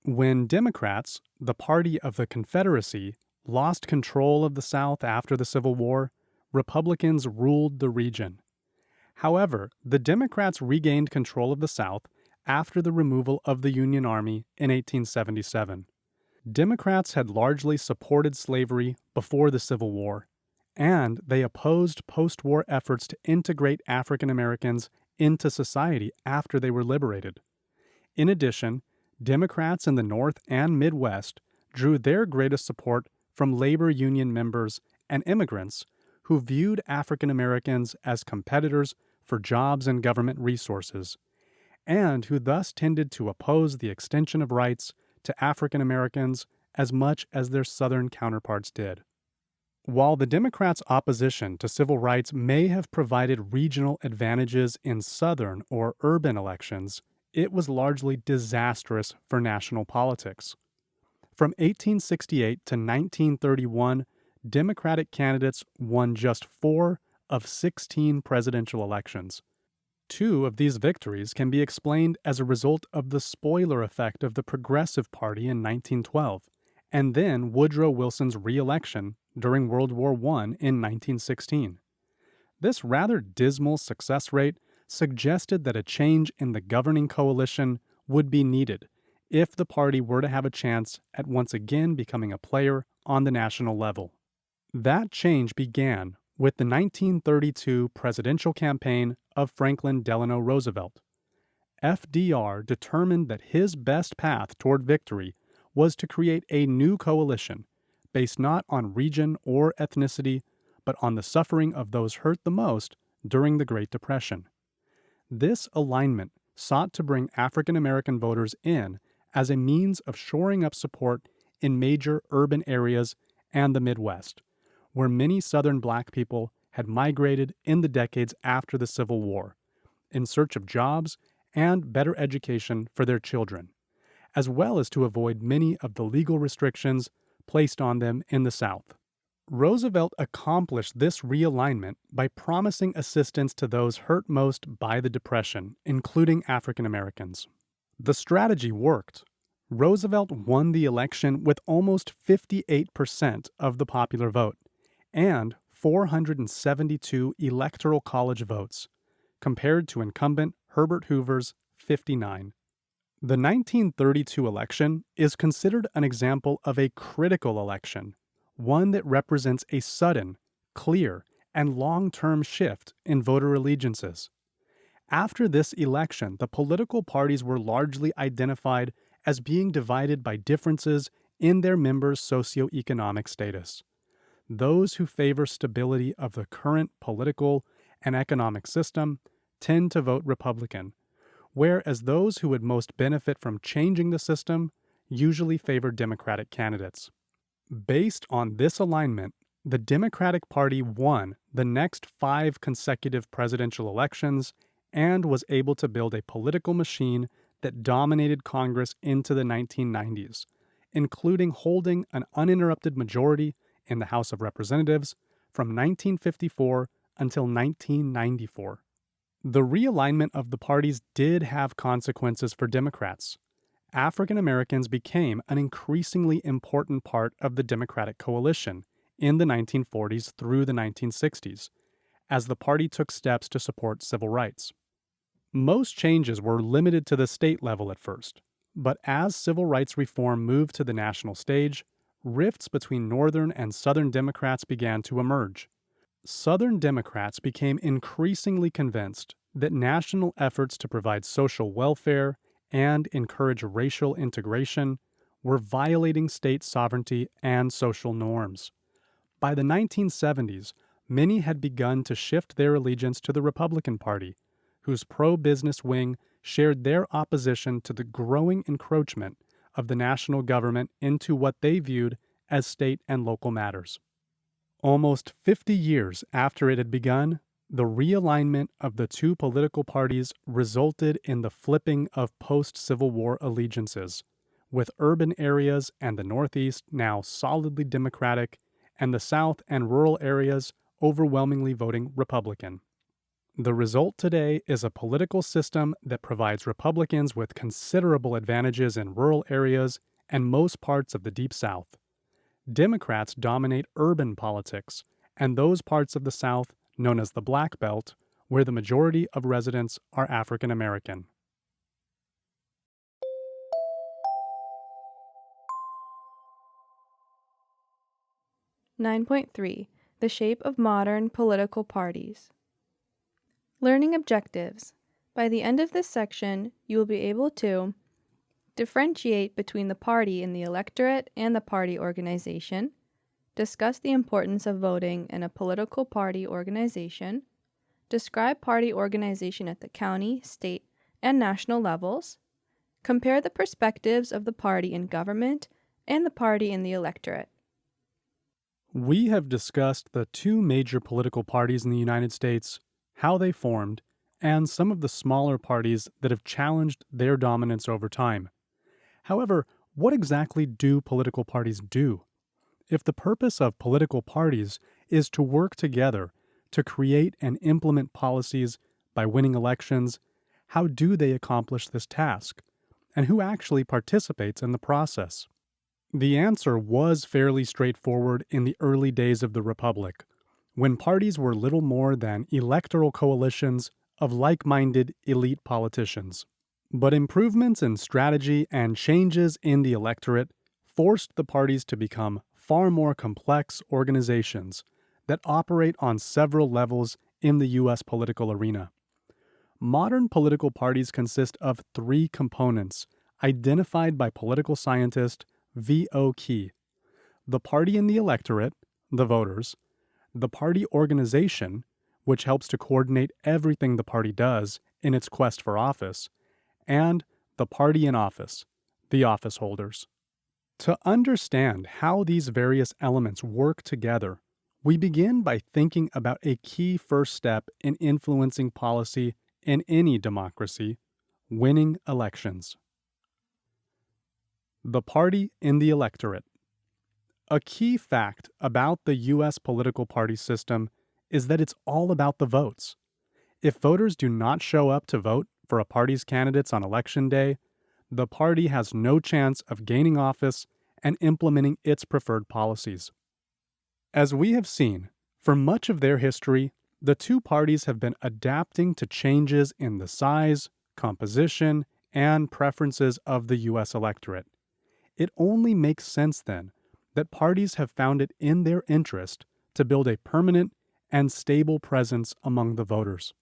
When Democrats, the party of the Confederacy, lost control of the South after the Civil War, Republicans ruled the region. However, the Democrats regained control of the South after the removal of the Union Army in 1877. Democrats had largely supported slavery before the Civil War, and they opposed post-war efforts to integrate African Americans into society after they were liberated. In addition, Democrats in the North and Midwest drew their greatest support from labor union members and immigrants who viewed African Americans as competitors for jobs and government resources, and who thus tended to oppose the extension of rights to African Americans as much as their Southern counterparts did. While the Democrats' opposition to civil rights may have provided regional advantages in Southern or urban elections, it was largely disastrous for national politics. From 1868 to 1931, Democratic candidates won just 4 of 16 presidential elections. 2 of these victories can be explained as a result of the spoiler effect of the Progressive Party in 1912, and then Woodrow Wilson's re-election during World War I in 1916. This rather dismal success rate suggested that a change in the governing coalition would be needed if the party were to have a chance at once again becoming a player on the national level. That change began with the 1932 presidential campaign of Franklin Delano Roosevelt. FDR determined that his best path toward victory was to create a new coalition based not on region or ethnicity, but on the suffering of those hurt the most during the Great Depression. This alignment sought to bring African American voters in as a means of shoring up support in major urban areas and the Midwest, where many Southern Black people had migrated in the decades after the Civil War, in search of jobs and better education for their children, as well as to avoid many of the legal restrictions placed on them in the South. Roosevelt accomplished this realignment by promising assistance to those hurt most by the Depression, including African Americans. The strategy worked. Roosevelt won the election with almost 58% of the popular vote and 472 electoral college votes, compared to incumbent Herbert Hoover's 59. The 1932 election is considered an example of a critical election, one that represents a sudden, clear, and long-term shift in voter allegiances. After this election, the political parties were largely identified as being divided by differences in their members' socioeconomic status. Those who favor stability of the current political and economic system tend to vote Republican, whereas those who would most benefit from changing the system usually favor Democratic candidates. Based on this alignment, the Democratic Party won the next 5 consecutive presidential elections and was able to build a political machine that dominated Congress into the 1990s, including holding an uninterrupted majority in the House of Representatives from 1954 until 1994. The realignment of the parties did have consequences for Democrats. African Americans became an increasingly important part of the Democratic coalition in the 1940s through the 1960s, as the party took steps to support civil rights. Most changes were limited to the state level at first, but as civil rights reform moved to the national stage, rifts between Northern and Southern Democrats began to emerge. Southern Democrats became increasingly convinced that national efforts to provide social welfare and encourage racial integration were violating state sovereignty and social norms. By the 1970s, many had begun to shift their allegiance to the Republican Party, whose pro-business wing shared their opposition to the growing encroachment of the national government into what they viewed as state and local matters. Almost 50 years after it had begun, the realignment of the two political parties resulted in the flipping of post-Civil War allegiances, with urban areas and the Northeast now solidly Democratic, and the South and rural areas overwhelmingly voting Republican. The result today is a political system that provides Republicans with considerable advantages in rural areas and most parts of the Deep South. Democrats dominate urban politics, and those parts of the South known as the Black Belt, where the majority of residents are African American. (9.3) The shape of modern political parties. Learning objectives. By the end of this section, you will be able to differentiate between the party in the electorate and the party organization, discuss the importance of voting in a political party organization, describe party organization at the county, state, and national levels, compare the perspectives of the party in government and the party in the electorate. We have discussed the two major political parties in the United States, how they formed, and some of the smaller parties that have challenged their dominance over time. However, what exactly do political parties do? If the purpose of political parties is to work together to create and implement policies by winning elections, how do they accomplish this task? And who actually participates in the process? The answer was fairly straightforward in the early days of the Republic, when parties were little more than electoral coalitions of like-minded elite politicians. But improvements in strategy and changes in the electorate forced the parties to become far more complex organizations that operate on several levels in the U.S. political arena. Modern political parties consist of three components identified by political scientist V.O. Key: the party in the electorate, the voters; the party organization, which helps to coordinate everything the party does in its quest for office; and the party in office, the office holders. To understand how these various elements work together, we begin by thinking about a key first step in influencing policy in any democracy: winning elections. The party in the electorate. A key fact about the U.S. political party system is that it's all about the votes. If voters do not show up to vote for a party's candidates on election day, the party has no chance of gaining office and implementing its preferred policies. As we have seen, for much of their history, the two parties have been adapting to changes in the size, composition, and preferences of the U.S. electorate. It only makes sense, then, that parties have found it in their interest to build a permanent and stable presence among the voters.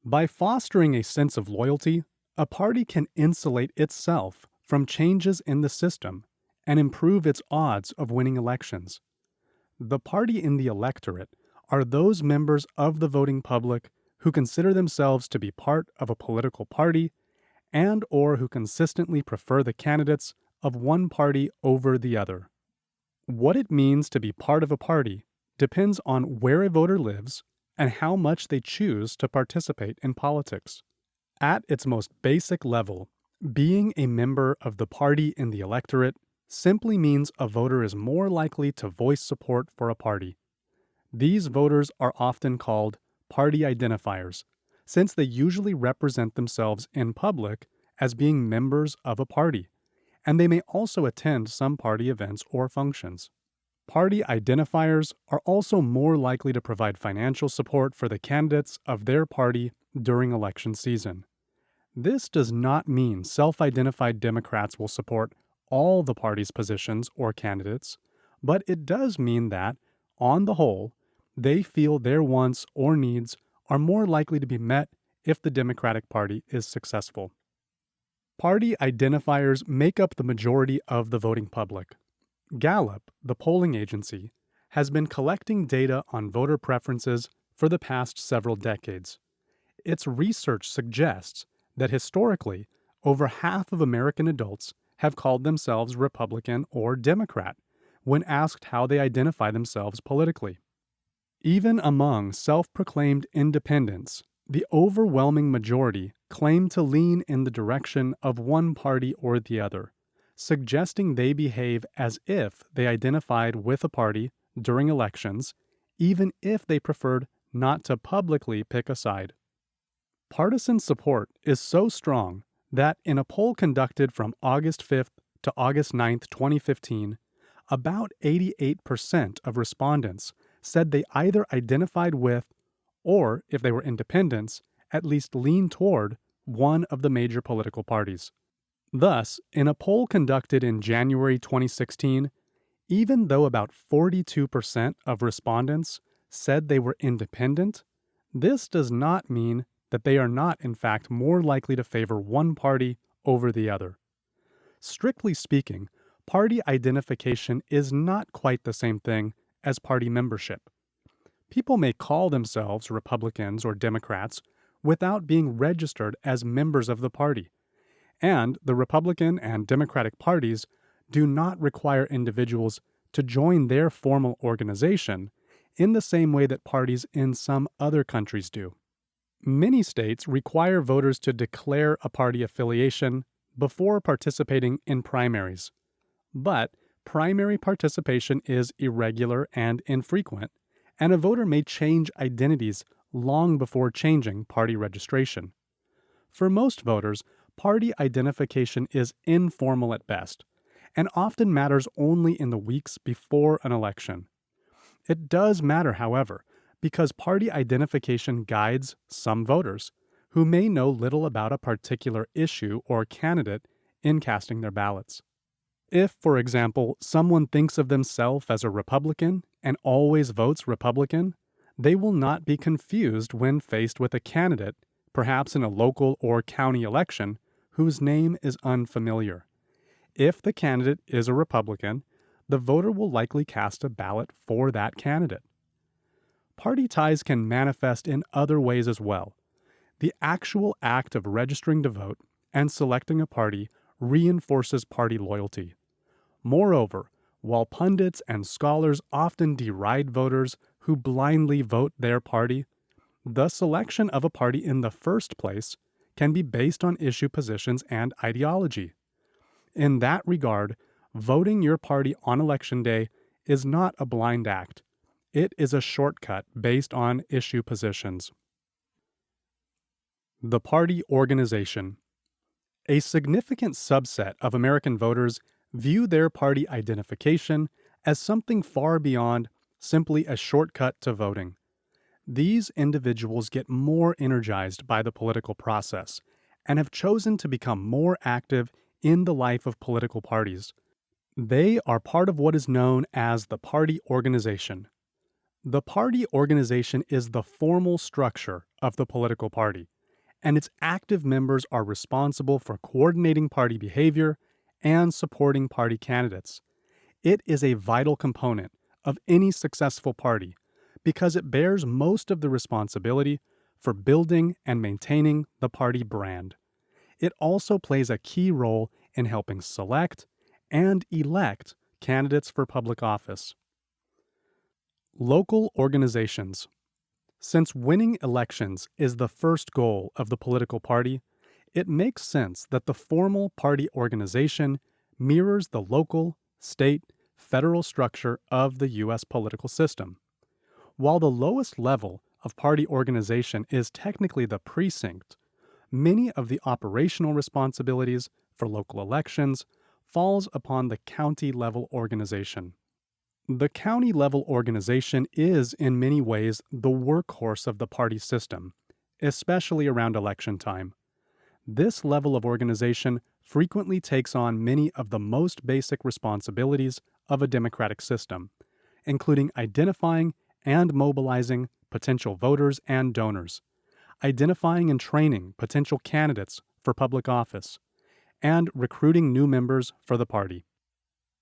By fostering a sense of loyalty, a party can insulate itself from changes in the system and improve its odds of winning elections. The party in the electorate are those members of the voting public who consider themselves to be part of a political party and or who consistently prefer the candidates of one party over the other. What it means to be part of a party depends on where a voter lives and how much they choose to participate in politics. At its most basic level, being a member of the party in the electorate simply means a voter is more likely to voice support for a party. These voters are often called party identifiers, since they usually represent themselves in public as being members of a party, and they may also attend some party events or functions. Party identifiers are also more likely to provide financial support for the candidates of their party during election season. This does not mean self-identified Democrats will support all the party's positions or candidates, but it does mean that, on the whole, they feel their wants or needs are more likely to be met if the Democratic Party is successful. Party identifiers make up the majority of the voting public. Gallup, the polling agency, has been collecting data on voter preferences for the past several decades. Its research suggests that historically, over half of American adults have called themselves Republican or Democrat when asked how they identify themselves politically. Even among self-proclaimed independents, the overwhelming majority claim to lean in the direction of one party or the other, suggesting they behave as if they identified with a party during elections, even if they preferred not to publicly pick a side. Partisan support is so strong that in a poll conducted from August 5th to August 9th, 2015, about 88% of respondents said they either identified with, or if they were independents, at least leaned toward one of the major political parties. Thus, in a poll conducted in January 2016, even though about 42% of respondents said they were independent, this does not mean that they are not in fact more likely to favor one party over the other. Strictly speaking, party identification is not quite the same thing as party membership. People may call themselves Republicans or Democrats without being registered as members of the party, and the Republican and Democratic parties do not require individuals to join their formal organization in the same way that parties in some other countries do. Many states require voters to declare a party affiliation before participating in primaries. But primary participation is irregular and infrequent, and a voter may change identities long before changing party registration. For most voters, party identification is informal at best, and often matters only in the weeks before an election. It does matter, however, because party identification guides some voters who may know little about a particular issue or candidate in casting their ballots. If, for example, someone thinks of themselves as a Republican and always votes Republican, they will not be confused when faced with a candidate, perhaps in a local or county election, whose name is unfamiliar. If the candidate is a Republican, the voter will likely cast a ballot for that candidate. Party ties can manifest in other ways as well. The actual act of registering to vote and selecting a party reinforces party loyalty. Moreover, while pundits and scholars often deride voters who blindly vote their party, the selection of a party in the first place can be based on issue positions and ideology. In that regard, voting your party on Election Day is not a blind act. It is a shortcut based on issue positions. The party organization. A significant subset of American voters view their party identification as something far beyond simply a shortcut to voting. These individuals get more energized by the political process and have chosen to become more active in the life of political parties. They are part of what is known as the party organization. The party organization is the formal structure of the political party, and its active members are responsible for coordinating party behavior and supporting party candidates. It is a vital component of any successful party because it bears most of the responsibility for building and maintaining the party brand. It also plays a key role in helping select and elect candidates for public office. Local organizations. Since winning elections is the first goal of the political party, it makes sense that the formal party organization mirrors the local, state, federal structure of the U.S. political system. While the lowest level of party organization is technically the precinct, many of the operational responsibilities for local elections falls upon the county-level organization. The county-level organization is, in many ways, the workhorse of the party system, especially around election time. This level of organization frequently takes on many of the most basic responsibilities of a democratic system, including identifying and mobilizing potential voters and donors, identifying and training potential candidates for public office, and recruiting new members for the party.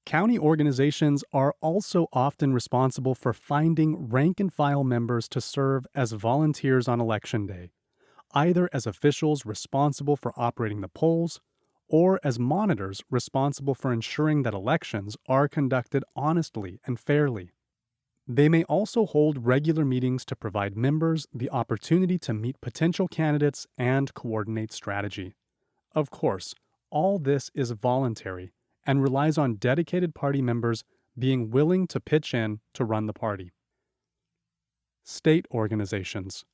County organizations are also often responsible for finding rank-and-file members to serve as volunteers on Election Day, either as officials responsible for operating the polls or as monitors responsible for ensuring that elections are conducted honestly and fairly. They may also hold regular meetings to provide members the opportunity to meet potential candidates and coordinate strategy. Of course, all this is voluntary and relies on dedicated party members being willing to pitch in to run the party. State organizations.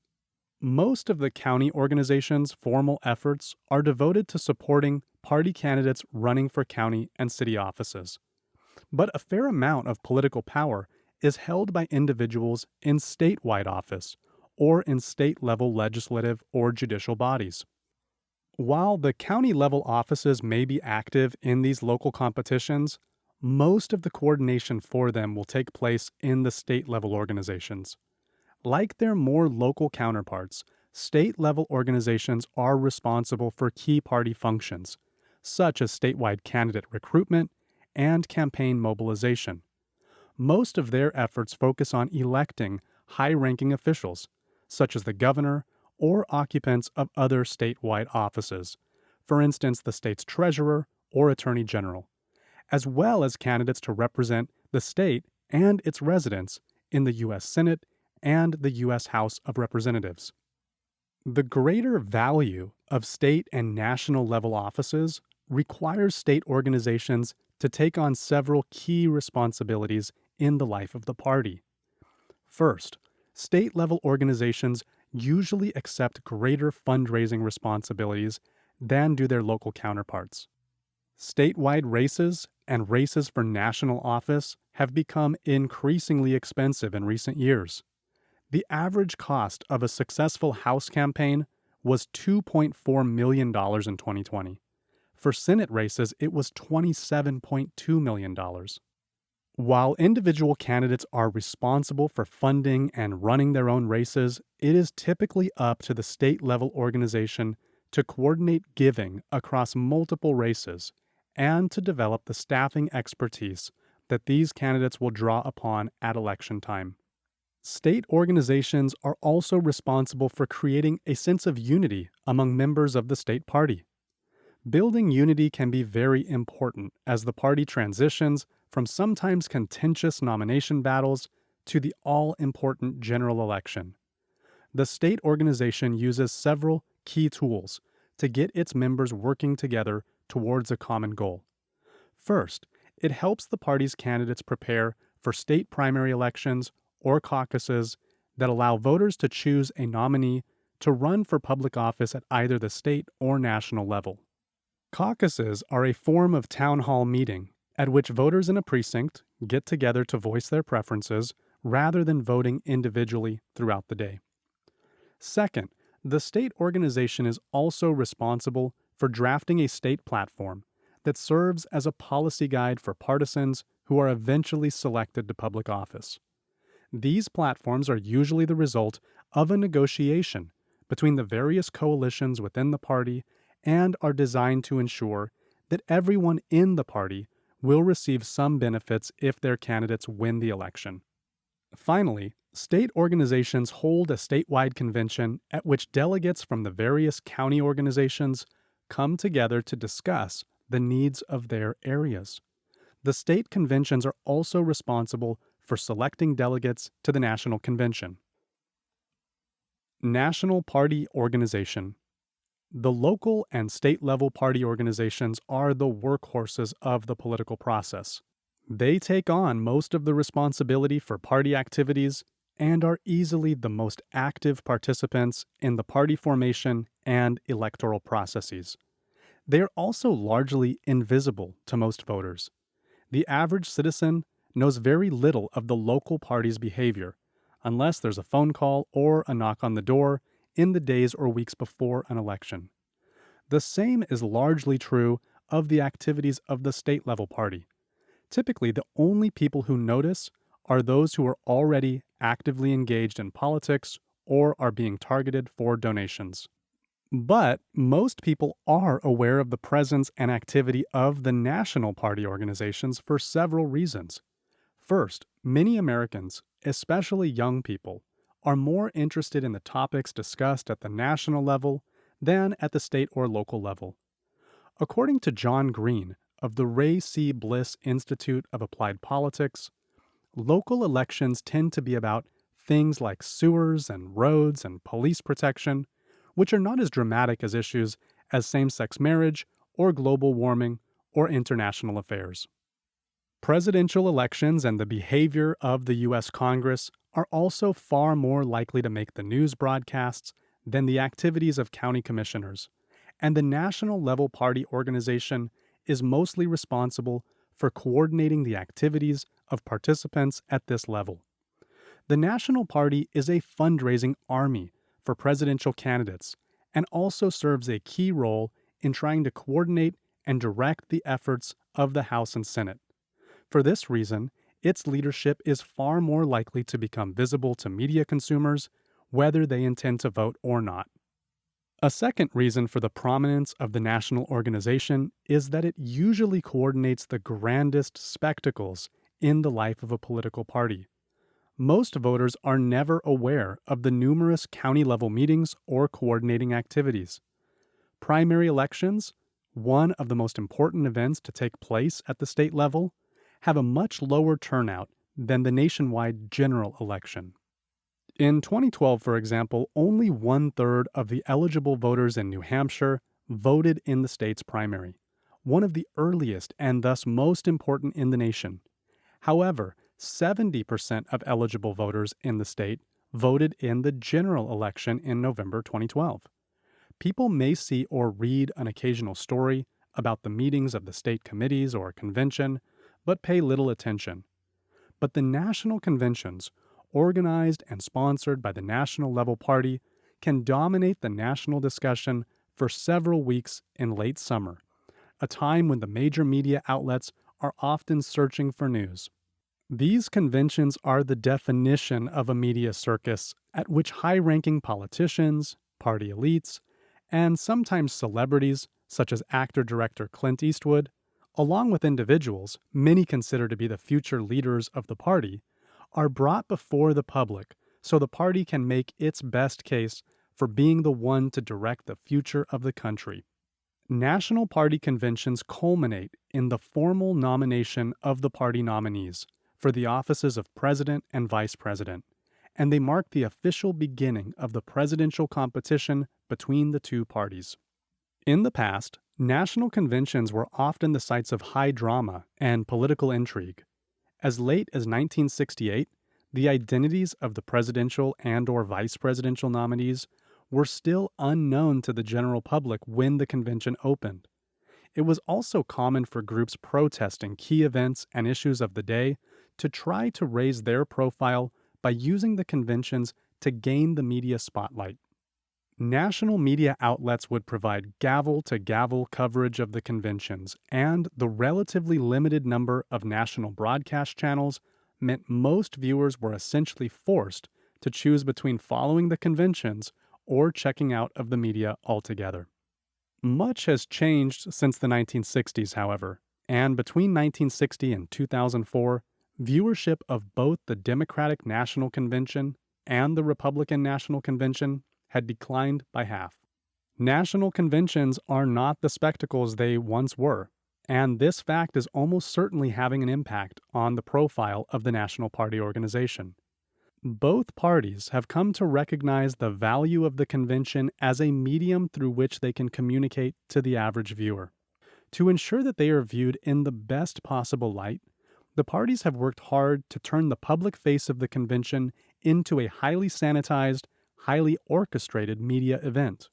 Most of the county organizations' formal efforts are devoted to supporting party candidates running for county and city offices. But a fair amount of political power is held by individuals in statewide office or in state-level legislative or judicial bodies. While the county-level offices may be active in these local competitions, most of the coordination for them will take place in the state-level organizations. Like their more local counterparts, state-level organizations are responsible for key party functions, such as statewide candidate recruitment and campaign mobilization. Most of their efforts focus on electing high-ranking officials, such as the governor or occupants of other statewide offices, for instance, the state's treasurer or attorney general, as well as candidates to represent the state and its residents in the U.S. Senate and the U.S. House of Representatives. The greater value of state and national level offices requires state organizations to take on several key responsibilities in the life of the party. First, state level organizations usually accept greater fundraising responsibilities than do their local counterparts. Statewide races and races for national office have become increasingly expensive in recent years. The average cost of a successful House campaign was $2.4 million in 2020. For Senate races, it was $27.2 million. While individual candidates are responsible for funding and running their own races, it is typically up to the state level organization to coordinate giving across multiple races and to develop the staffing expertise that these candidates will draw upon at election time. State organizations are also responsible for creating a sense of unity among members of the state party. Building unity can be very important as the party transitions from sometimes contentious nomination battles to the all-important general election. The state organization uses several key tools to get its members working together towards a common goal. First, it helps the party's candidates prepare for state primary elections or caucuses that allow voters to choose a nominee to run for public office at either the state or national level. Caucuses are a form of town hall meeting at which voters in a precinct get together to voice their preferences rather than voting individually throughout the day. Second, the state organization is also responsible for drafting a state platform that serves as a policy guide for partisans who are eventually selected to public office. These platforms are usually the result of a negotiation between the various coalitions within the party and are designed to ensure that everyone in the party will receive some benefits if their candidates win the election. Finally, state organizations hold a statewide convention at which delegates from the various county organizations come together to discuss the needs of their areas. The state conventions are also responsible for selecting delegates to the national convention. National Party Organization. The local and state level party organizations are the workhorses of the political process. They take on most of the responsibility for party activities and are easily the most active participants in the party formation and electoral processes. They are also largely invisible to most voters. The average citizen knows very little of the local party's behavior, unless there's a phone call or a knock on the door in the days or weeks before an election. The same is largely true of the activities of the state-level party. Typically, the only people who notice are those who are already actively engaged in politics or are being targeted for donations. But most people are aware of the presence and activity of the national party organizations for several reasons. First, many Americans, especially young people, are more interested in the topics discussed at the national level than at the state or local level. According to John Green of the Ray C. Bliss Institute of Applied Politics, local elections tend to be about things like sewers and roads and police protection, which are not as dramatic as issues as same-sex marriage or global warming or international affairs. Presidential elections and the behavior of the U.S. Congress are also far more likely to make the news broadcasts than the activities of county commissioners, and the national level party organization is mostly responsible for coordinating the activities of participants at this level. The national party is a fundraising army for presidential candidates and also serves a key role in trying to coordinate and direct the efforts of the House and Senate. For this reason, its leadership is far more likely to become visible to media consumers, whether they intend to vote or not. A second reason for the prominence of the national organization is that it usually coordinates the grandest spectacles in the life of a political party. Most voters are never aware of the numerous county-level meetings or coordinating activities. Primary elections, one of the most important events to take place at the state level, have a much lower turnout than the nationwide general election. In 2012, for example, only 1/3 of the eligible voters in New Hampshire voted in the state's primary, one of the earliest and thus most important in the nation. However, 70% of eligible voters in the state voted in the general election in November 2012. People may see or read an occasional story about the meetings of the state committees or convention, but pay little attention. But the national conventions, organized and sponsored by the national level party, can dominate the national discussion for several weeks in late summer, a time when the major media outlets are often searching for news. These conventions are the definition of a media circus at which high-ranking politicians, party elites, and sometimes celebrities, such as actor-director Clint Eastwood, along with individuals many consider to be the future leaders of the party, are brought before the public so the party can make its best case for being the one to direct the future of the country. National party conventions culminate in the formal nomination of the party nominees for the offices of president and vice president, and they mark the official beginning of the presidential competition between the two parties. In the past, national conventions were often the sites of high drama and political intrigue. As late as 1968, the identities of the presidential and/or vice presidential nominees were still unknown to the general public when the convention opened. It was also common for groups protesting key events and issues of the day to try to raise their profile by using the conventions to gain the media spotlight. National media outlets would provide gavel-to-gavel coverage of the conventions, and the relatively limited number of national broadcast channels meant most viewers were essentially forced to choose between following the conventions or checking out of the media altogether. Much has changed since the 1960s, however, and between 1960 and 2004, viewership of both the Democratic National Convention and the Republican National Convention had declined by half. National conventions are not the spectacles they once were, and this fact is almost certainly having an impact on the profile of the National Party organization. Both parties have come to recognize the value of the convention as a medium through which they can communicate to the average viewer. To ensure that they are viewed in the best possible light, the parties have worked hard to turn the public face of the convention into a highly sanitized, highly orchestrated media event.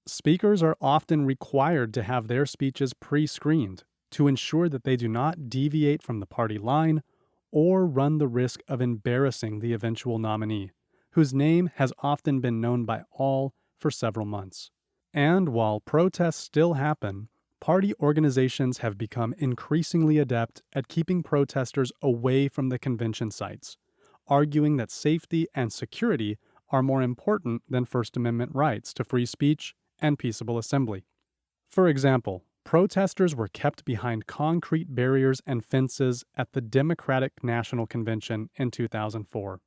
Speakers are often required to have their speeches pre-screened to ensure that they do not deviate from the party line or run the risk of embarrassing the eventual nominee, whose name has often been known by all for several months. And while protests still happen, party organizations have become increasingly adept at keeping protesters away from the convention sites, arguing that safety and security are more important than First Amendment rights to free speech and peaceable assembly. For example, protesters were kept behind concrete barriers and fences at the Democratic National Convention in 2004.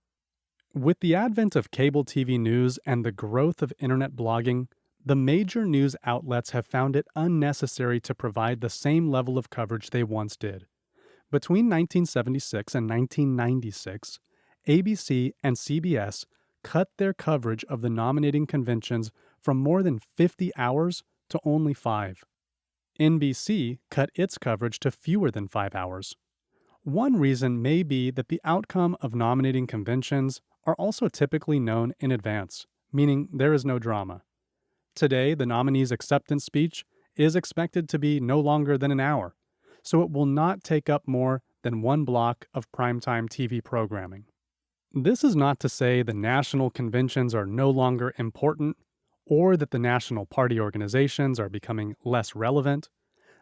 With the advent of cable TV news and the growth of internet blogging, the major news outlets have found it unnecessary to provide the same level of coverage they once did. Between 1976 and 1996, ABC and CBS cut their coverage of the nominating conventions from more than 50 hours to only 5. NBC cut its coverage to fewer than 5 hours. One reason may be that the outcome of nominating conventions are also typically known in advance, meaning there is no drama. Today, the nominee's acceptance speech is expected to be no longer than an hour, so it will not take up more than one block of primetime TV programming. This is not to say the national conventions are no longer important or that the national party organizations are becoming less relevant.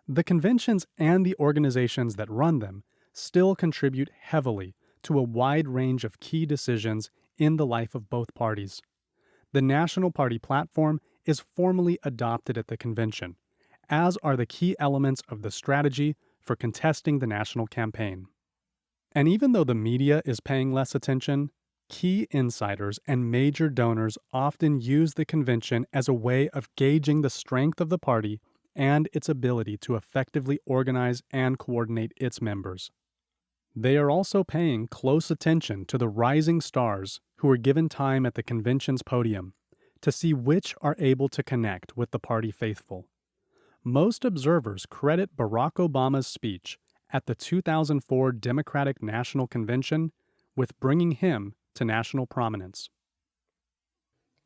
The conventions and the organizations that run them still contribute heavily to a wide range of key decisions in the life of both parties. The national party platform is formally adopted at the convention, as are the key elements of the strategy for contesting the national campaign. And even though the media is paying less attention, key insiders and major donors often use the convention as a way of gauging the strength of the party and its ability to effectively organize and coordinate its members. They are also paying close attention to the rising stars who are given time at the convention's podium to see which are able to connect with the party faithful. Most observers credit Barack Obama's speech at the 2004 Democratic National Convention with bringing him to national prominence.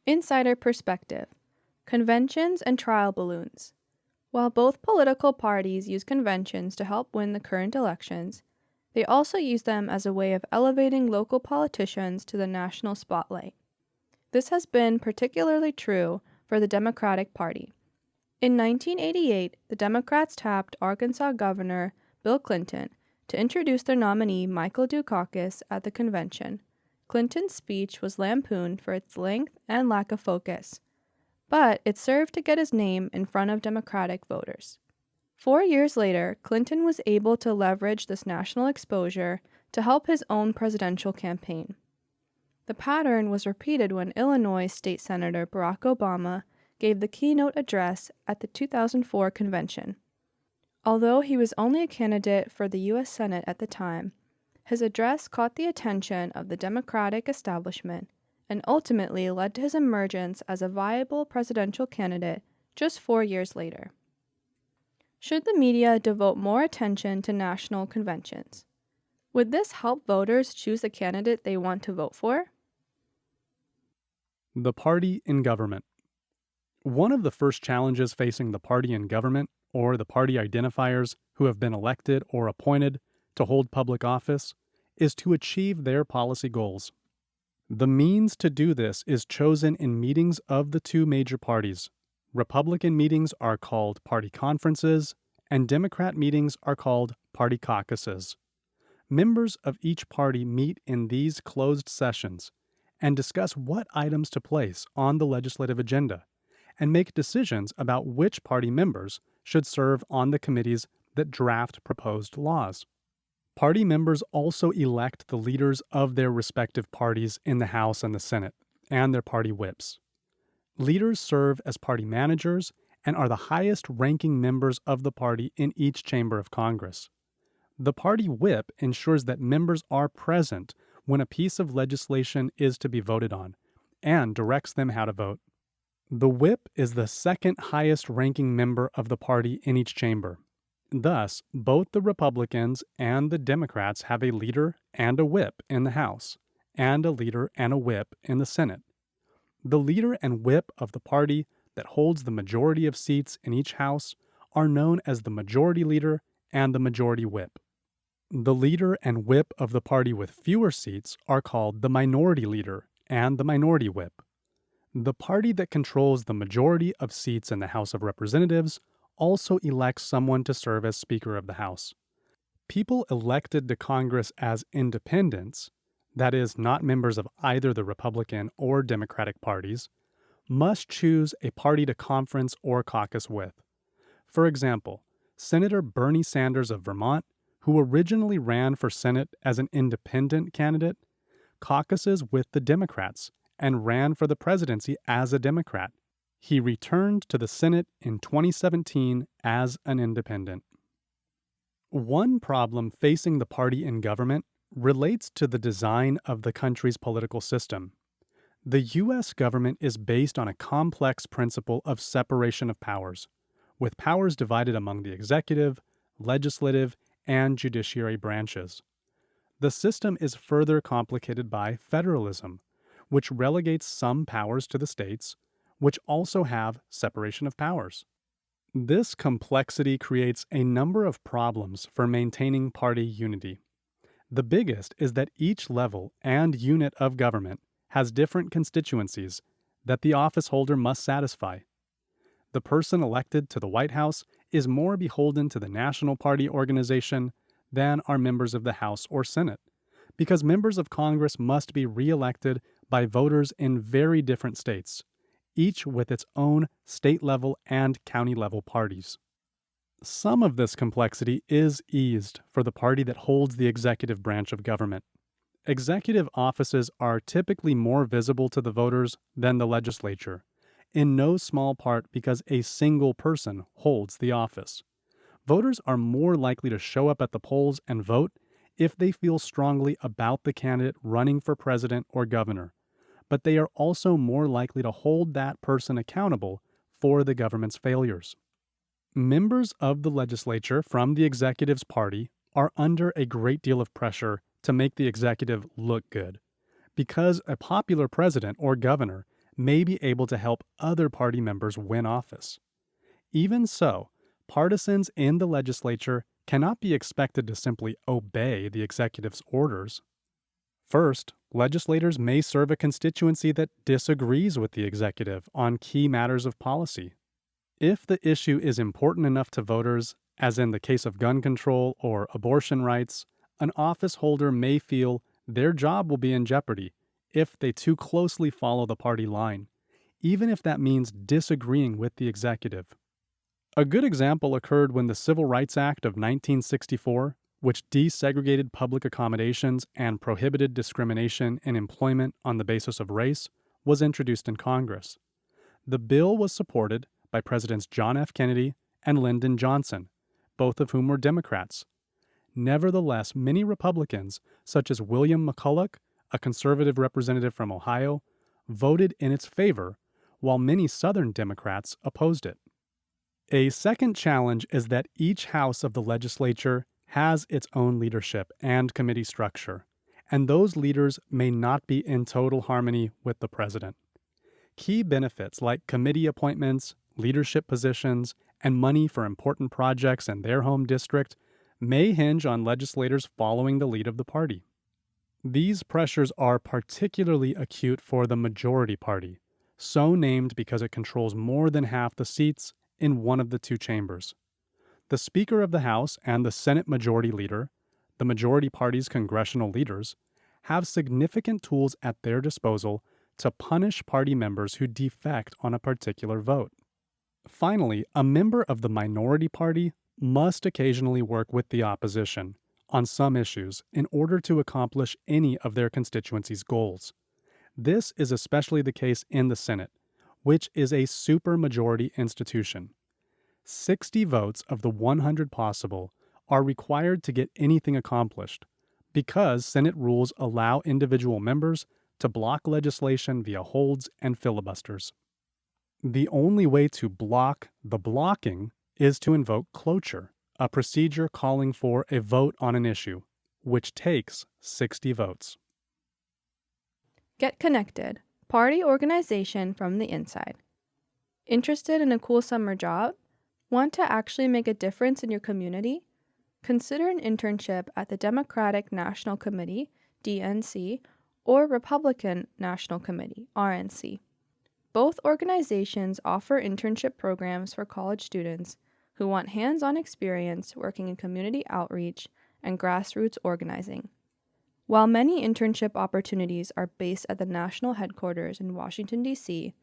Insider perspective. Conventions and trial balloons. While both political parties use conventions to help win the current elections, they also use them as a way of elevating local politicians to the national spotlight. This has been particularly true for the Democratic Party. In 1988, the Democrats tapped Arkansas Governor Bill Clinton to introduce their nominee Michael Dukakis at the convention. Clinton's speech was lampooned for its length and lack of focus, but it served to get his name in front of Democratic voters. 4 years later, Clinton was able to leverage this national exposure to help his own presidential campaign. The pattern was repeated when Illinois State Senator Barack Obama gave the keynote address at the 2004 convention. Although he was only a candidate for the U.S. Senate at the time, his address caught the attention of the Democratic establishment and ultimately led to his emergence as a viable presidential candidate just 4 years later. Should the media devote more attention to national conventions? Would this help voters choose the candidate they want to vote for? The party in government. One of the first challenges facing the party in government, or the party identifiers who have been elected or appointed to hold public office, is to achieve their policy goals. The means to do this is chosen in meetings of the two major parties. Republican meetings are called party conferences, and Democrat meetings are called party caucuses. Members of each party meet in these closed sessions and discuss what items to place on the legislative agenda, and make decisions about which party members should serve on the committees that draft proposed laws. Party members also elect the leaders of their respective parties in the House and the Senate, and their party whips. Leaders serve as party managers and are the highest-ranking members of the party in each chamber of Congress. The party whip ensures that members are present when a piece of legislation is to be voted on, and directs them how to vote. The whip is the second highest-ranking member of the party in each chamber. Thus, both the Republicans and the Democrats have a leader and a whip in the House, and a leader and a whip in the Senate. The leader and whip of the party that holds the majority of seats in each House are known as the Majority Leader and the Majority Whip. The leader and whip of the party with fewer seats are called the Minority Leader and the Minority Whip. The party that controls the majority of seats in the House of Representatives also elects someone to serve as Speaker of the House. People elected to Congress as independents, that is, not members of either the Republican or Democratic parties, must choose a party to conference or caucus with. For example, Senator Bernie Sanders of Vermont, who originally ran for Senate as an independent candidate, caucuses with the Democrats and ran for the presidency as a Democrat. He returned to the Senate in 2017 as an independent. One problem facing the party in government relates to the design of the country's political system. The U.S. government is based on a complex principle of separation of powers, with powers divided among the executive, legislative, and judiciary branches. The system is further complicated by federalism, which relegates some powers to the states, which also have separation of powers. This complexity creates a number of problems for maintaining party unity. The biggest is that each level and unit of government has different constituencies that the office holder must satisfy. The person elected to the White House is more beholden to the national party organization than are members of the House or Senate, because members of Congress must be re-elected by voters in very different states, each with its own state-level and county-level parties. Some of this complexity is eased for the party that holds the executive branch of government. Executive offices are typically more visible to the voters than the legislature, in no small part because a single person holds the office. Voters are more likely to show up at the polls and vote if they feel strongly about the candidate running for president or governor, but they are also more likely to hold that person accountable for the government's failures. Members of the legislature from the executive's party are under a great deal of pressure to make the executive look good, because a popular president or governor may be able to help other party members win office. Even so, partisans in the legislature cannot be expected to simply obey the executive's orders. First, legislators may serve a constituency that disagrees with the executive on key matters of policy. If the issue is important enough to voters, as in the case of gun control or abortion rights, an office holder may feel their job will be in jeopardy if they too closely follow the party line, even if that means disagreeing with the executive. A good example occurred when the Civil Rights Act of 1964, which desegregated public accommodations and prohibited discrimination in employment on the basis of race, was introduced in Congress. The bill was supported by Presidents John F. Kennedy and Lyndon Johnson, both of whom were Democrats. Nevertheless, many Republicans, such as William McCulloch, a conservative representative from Ohio, voted in its favor, while many Southern Democrats opposed it. A second challenge is that each house of the legislature has its own leadership and committee structure, and those leaders may not be in total harmony with the president. Key benefits like committee appointments, leadership positions, and money for important projects in their home district may hinge on legislators following the lead of the party. These pressures are particularly acute for the majority party, so named because it controls more than half the seats in one of the two chambers. The Speaker of the House and the Senate Majority Leader, the majority party's congressional leaders, have significant tools at their disposal to punish party members who defect on a particular vote. Finally, a member of the minority party must occasionally work with the opposition on some issues in order to accomplish any of their constituency's goals. This is especially the case in the Senate, which is a supermajority institution. 60 votes of the 100 possible are required to get anything accomplished, because Senate rules allow individual members to block legislation via holds and filibusters. The only way to block the blocking is to invoke cloture, a procedure calling for a vote on an issue, which takes 60 votes. Get connected. Party organization from the inside. Interested in a cool summer job? Want to actually make a difference in your community? Consider an internship at the Democratic National Committee, DNC, or Republican National Committee, RNC. Both organizations offer internship programs for college students who want hands-on experience working in community outreach and grassroots organizing. While many internship opportunities are based at the national headquarters in Washington, D.C.,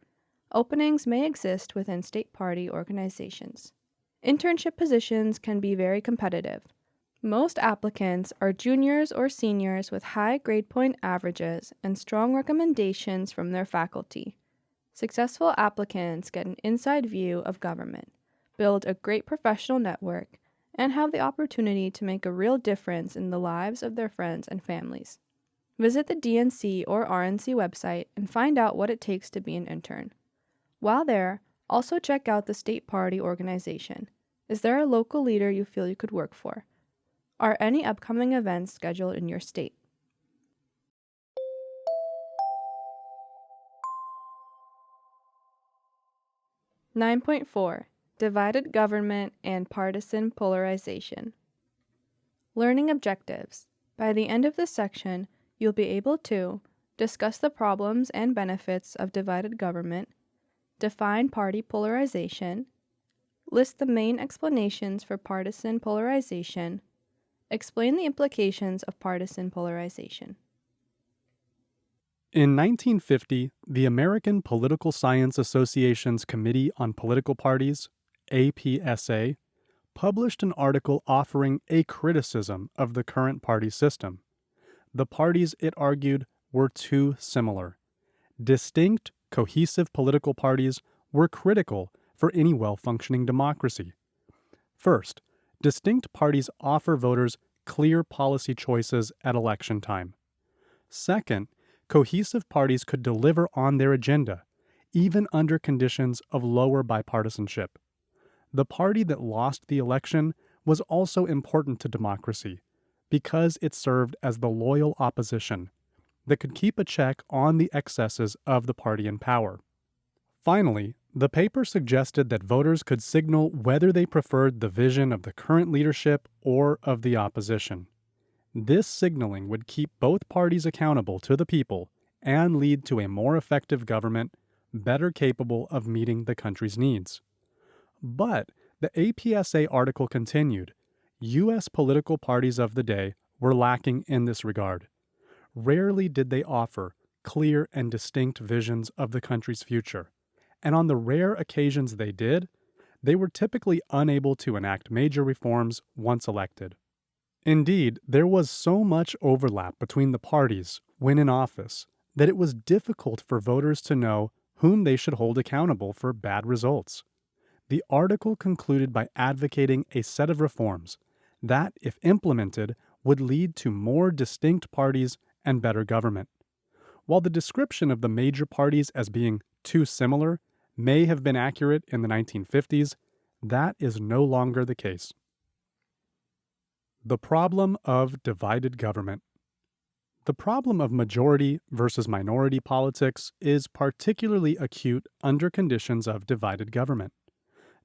openings may exist within state party organizations. Internship positions can be very competitive. Most applicants are juniors or seniors with high grade point averages and strong recommendations from their faculty. Successful applicants get an inside view of government, build a great professional network, and have the opportunity to make a real difference in the lives of their friends and families. Visit the DNC or RNC website and find out what it takes to be an intern. While there, also check out the state party organization. Is there a local leader you feel you could work for? Are any upcoming events scheduled in your state? (9.4) Divided Government and Partisan Polarization. Learning objectives. By the end of this section, you'll be able to discuss the problems and benefits of divided government, define party polarization, list the main explanations for partisan polarization, explain the implications of partisan polarization. In 1950, the American Political Science Association's Committee on Political Parties, APSA, published an article offering a criticism of the current party system. The parties, it argued, were too similar. Distinct, cohesive political parties were critical for any well-functioning democracy. First, distinct parties offer voters clear policy choices at election time. Second, cohesive parties could deliver on their agenda, even under conditions of lower bipartisanship. The party that lost the election was also important to democracy because it served as the loyal opposition that could keep a check on the excesses of the party in power. Finally, the paper suggested that voters could signal whether they preferred the vision of the current leadership or of the opposition. This signaling would keep both parties accountable to the people and lead to a more effective government, better capable of meeting the country's needs. But the APSA article continued, U.S. political parties of the day were lacking in this regard. Rarely did they offer clear and distinct visions of the country's future, and on the rare occasions they did, they were typically unable to enact major reforms once elected. Indeed, there was so much overlap between the parties when in office that it was difficult for voters to know whom they should hold accountable for bad results. The article concluded by advocating a set of reforms that, if implemented, would lead to more distinct parties and better government. While the description of the major parties as being too similar may have been accurate in the 1950s, that is no longer the case. The problem of divided government. The problem of majority versus minority politics is particularly acute under conditions of divided government.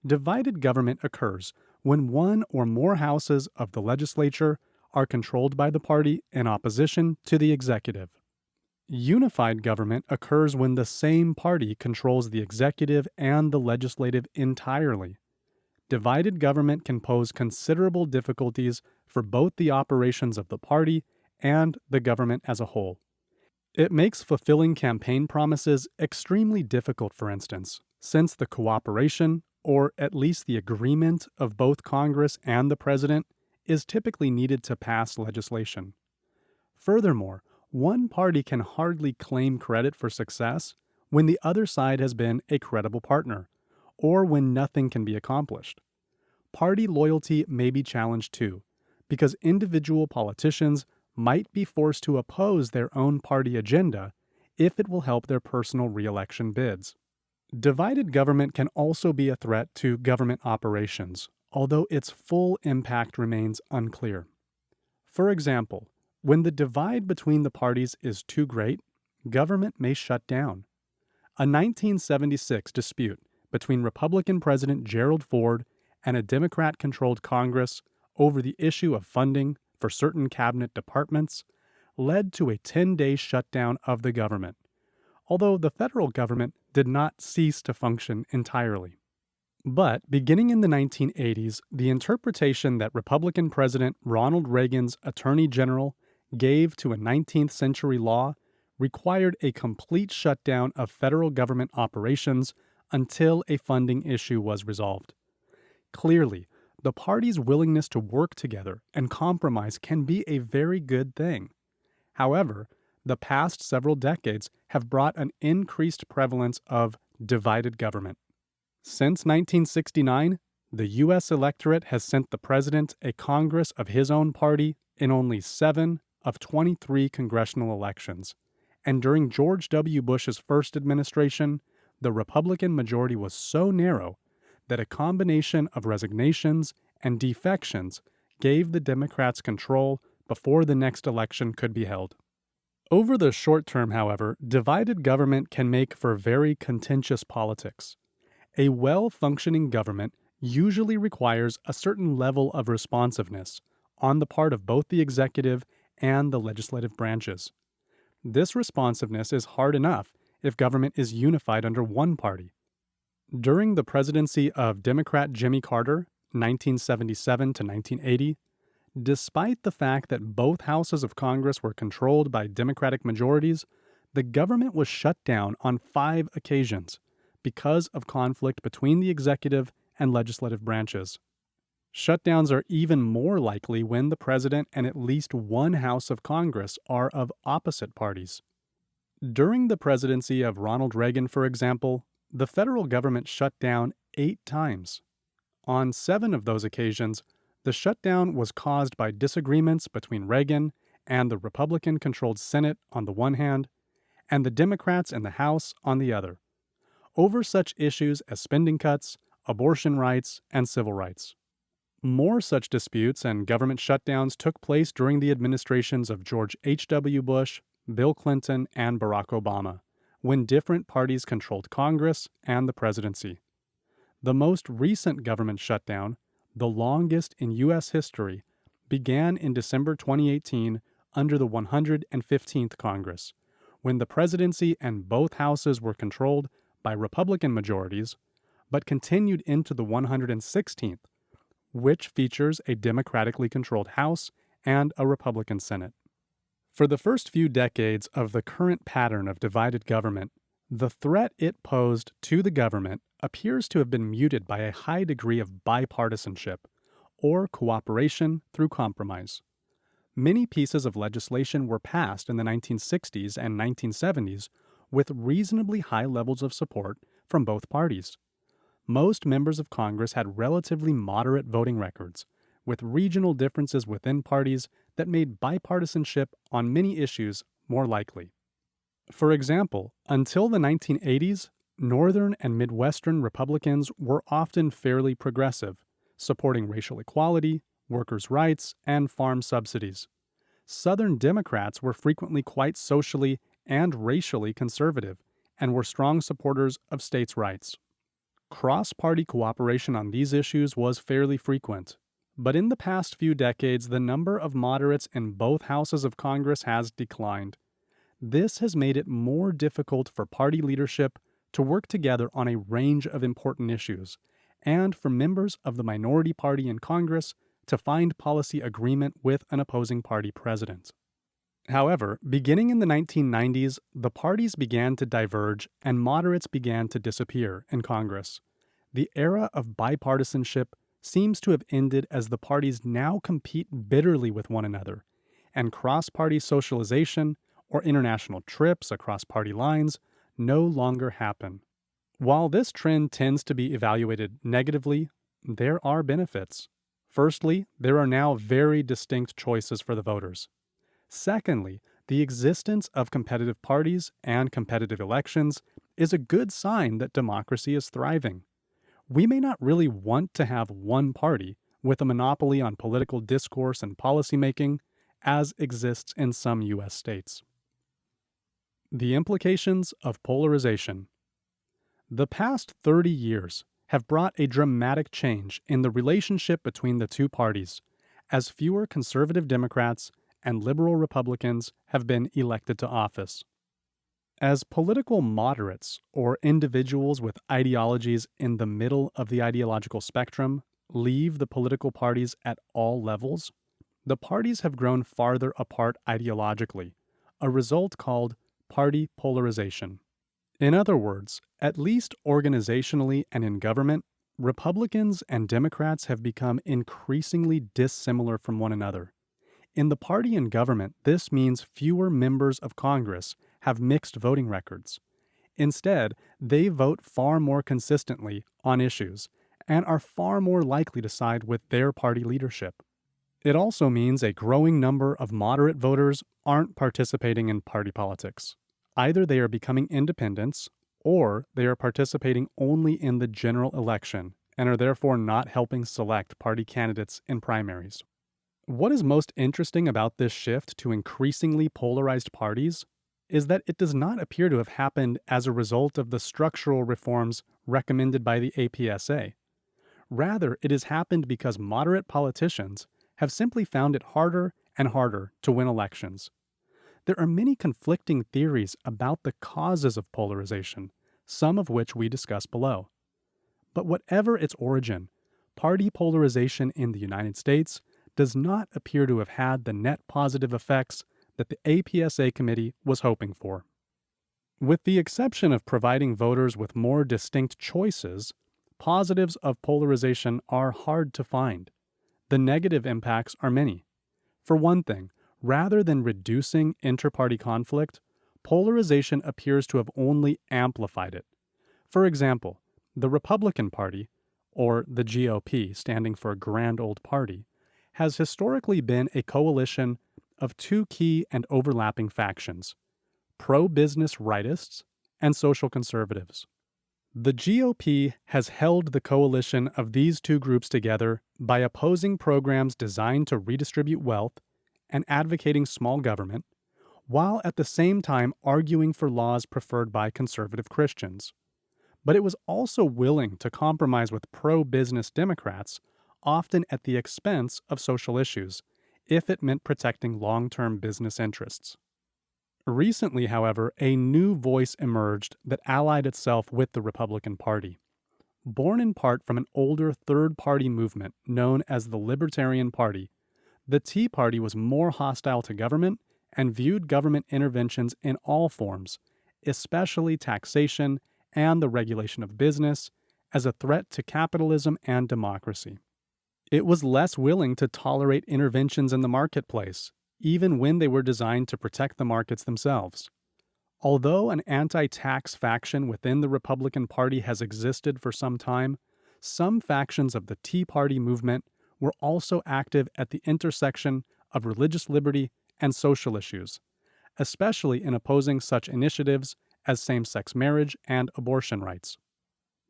Divided government occurs when one or more houses of the legislature are controlled by the party in opposition to the executive. Unified government occurs when the same party controls the executive and the legislative entirely. Divided government can pose considerable difficulties for both the operations of the party and the government as a whole. It makes fulfilling campaign promises extremely difficult, for instance, since the cooperation, or at least the agreement of both Congress and the President, is typically needed to pass legislation. Furthermore, one party can hardly claim credit for success when the other side has been a credible partner, or when nothing can be accomplished. Party loyalty may be challenged too, because individual politicians might be forced to oppose their own party agenda if it will help their personal re-election bids. Divided government can also be a threat to government operations, although its full impact remains unclear. For example, when the divide between the parties is too great, government may shut down. A 1976 dispute between Republican President Gerald Ford and a Democrat-controlled Congress over the issue of funding for certain cabinet departments led to a 10-day shutdown of the government, although the federal government did not cease to function entirely. But beginning in the 1980s, the interpretation that Republican President Ronald Reagan's Attorney General gave to a 19th century law required a complete shutdown of federal government operations until a funding issue was resolved. Clearly, the parties' willingness to work together and compromise can be a very good thing. However, the past several decades have brought an increased prevalence of divided government. Since 1969, the U.S. electorate has sent the president a Congress of his own party in only 7 of 23 congressional elections, and during George W. Bush's first administration, the Republican majority was so narrow that a combination of resignations and defections gave the Democrats control before the next election could be held. Over the short term, however, divided government can make for very contentious politics. A well-functioning government usually requires a certain level of responsiveness on the part of both the executive and the legislative branches. This responsiveness is hard enough if government is unified under one party. During the presidency of Democrat Jimmy Carter, 1977 to 1980, despite the fact that both houses of Congress were controlled by Democratic majorities, the government was shut down on 5 occasions because of conflict between the executive and legislative branches. Shutdowns are even more likely when the president and at least one house of Congress are of opposite parties. During the presidency of Ronald Reagan, for example, the federal government shut down 8 times. On 7 of those occasions, the shutdown was caused by disagreements between Reagan and the Republican-controlled Senate on the one hand, and the Democrats in the House on the other, over such issues as spending cuts, abortion rights, and civil rights. More such disputes and government shutdowns took place during the administrations of George H.W. Bush, Bill Clinton, and Barack Obama, when different parties controlled Congress and the presidency. The most recent government shutdown, the longest in U.S. history, began in December 2018 under the 115th Congress, when the presidency and both houses were controlled by Republican majorities, but continued into the 116th, which features a democratically controlled House and a Republican Senate. For the first few decades of the current pattern of divided government, the threat it posed to the government appears to have been muted by a high degree of bipartisanship, or cooperation through compromise. Many pieces of legislation were passed in the 1960s and 1970s with reasonably high levels of support from both parties. Most members of Congress had relatively moderate voting records, with regional differences within parties that made bipartisanship on many issues more likely. For example, until the 1980s, Northern and Midwestern Republicans were often fairly progressive, supporting racial equality, workers' rights, and farm subsidies. Southern Democrats were frequently quite socially and racially conservative, and were strong supporters of states' rights. Cross-party cooperation on these issues was fairly frequent, but in the past few decades the number of moderates in both houses of Congress has declined. This has made it more difficult for party leadership to work together on a range of important issues, and for members of the minority party in Congress to find policy agreement with an opposing party president. However, beginning in the 1990s, the parties began to diverge and moderates began to disappear in Congress. The era of bipartisanship seems to have ended as the parties now compete bitterly with one another, and cross-party socialization or international trips across party lines no longer happen. While this trend tends to be evaluated negatively, there are benefits. Firstly, there are now very distinct choices for the voters. Secondly, the existence of competitive parties and competitive elections is a good sign that democracy is thriving. We may not really want to have one party with a monopoly on political discourse and policymaking, as exists in some U.S. states. The implications of polarization. The past 30 years have brought a dramatic change in the relationship between the two parties, as fewer conservative Democrats and liberal Republicans have been elected to office. As political moderates, or individuals with ideologies in the middle of the ideological spectrum, leave the political parties at all levels, the parties have grown farther apart ideologically, a result called party polarization. In other words, at least organizationally and in government, Republicans and Democrats have become increasingly dissimilar from one another. In the party and government, this means fewer members of Congress have mixed voting records. Instead, they vote far more consistently on issues and are far more likely to side with their party leadership. It also means a growing number of moderate voters aren't participating in party politics. Either they are becoming independents, or they are participating only in the general election and are therefore not helping select party candidates in primaries. What is most interesting about this shift to increasingly polarized parties is that it does not appear to have happened as a result of the structural reforms recommended by the APSA. Rather, it has happened because moderate politicians have simply found it harder and harder to win elections. There are many conflicting theories about the causes of polarization, some of which we discuss below. But whatever its origin, party polarization in the United States does not appear to have had the net positive effects that the APSA committee was hoping for. With the exception of providing voters with more distinct choices, positives of polarization are hard to find. The negative impacts are many. For one thing, rather than reducing inter-party conflict, polarization appears to have only amplified it. For example, the Republican Party, or the GOP standing for Grand Old Party, has historically been a coalition of two key and overlapping factions: pro-business rightists, and social conservatives. The GOP has held the coalition of these two groups together by opposing programs designed to redistribute wealth and advocating small government, while at the same time arguing for laws preferred by conservative Christians. But it was also willing to compromise with pro-business Democrats, often at the expense of social issues, if it meant protecting long-term business interests. Recently, however, a new voice emerged that allied itself with the Republican Party. Born in part from an older third-party movement known as the Libertarian Party, the Tea Party was more hostile to government and viewed government interventions in all forms, especially taxation and the regulation of business, as a threat to capitalism and democracy. It was less willing to tolerate interventions in the marketplace, even when they were designed to protect the markets themselves. Although an anti-tax faction within the Republican Party has existed for some time, some factions of the Tea Party movement were also active at the intersection of religious liberty and social issues, especially in opposing such initiatives as same-sex marriage and abortion rights.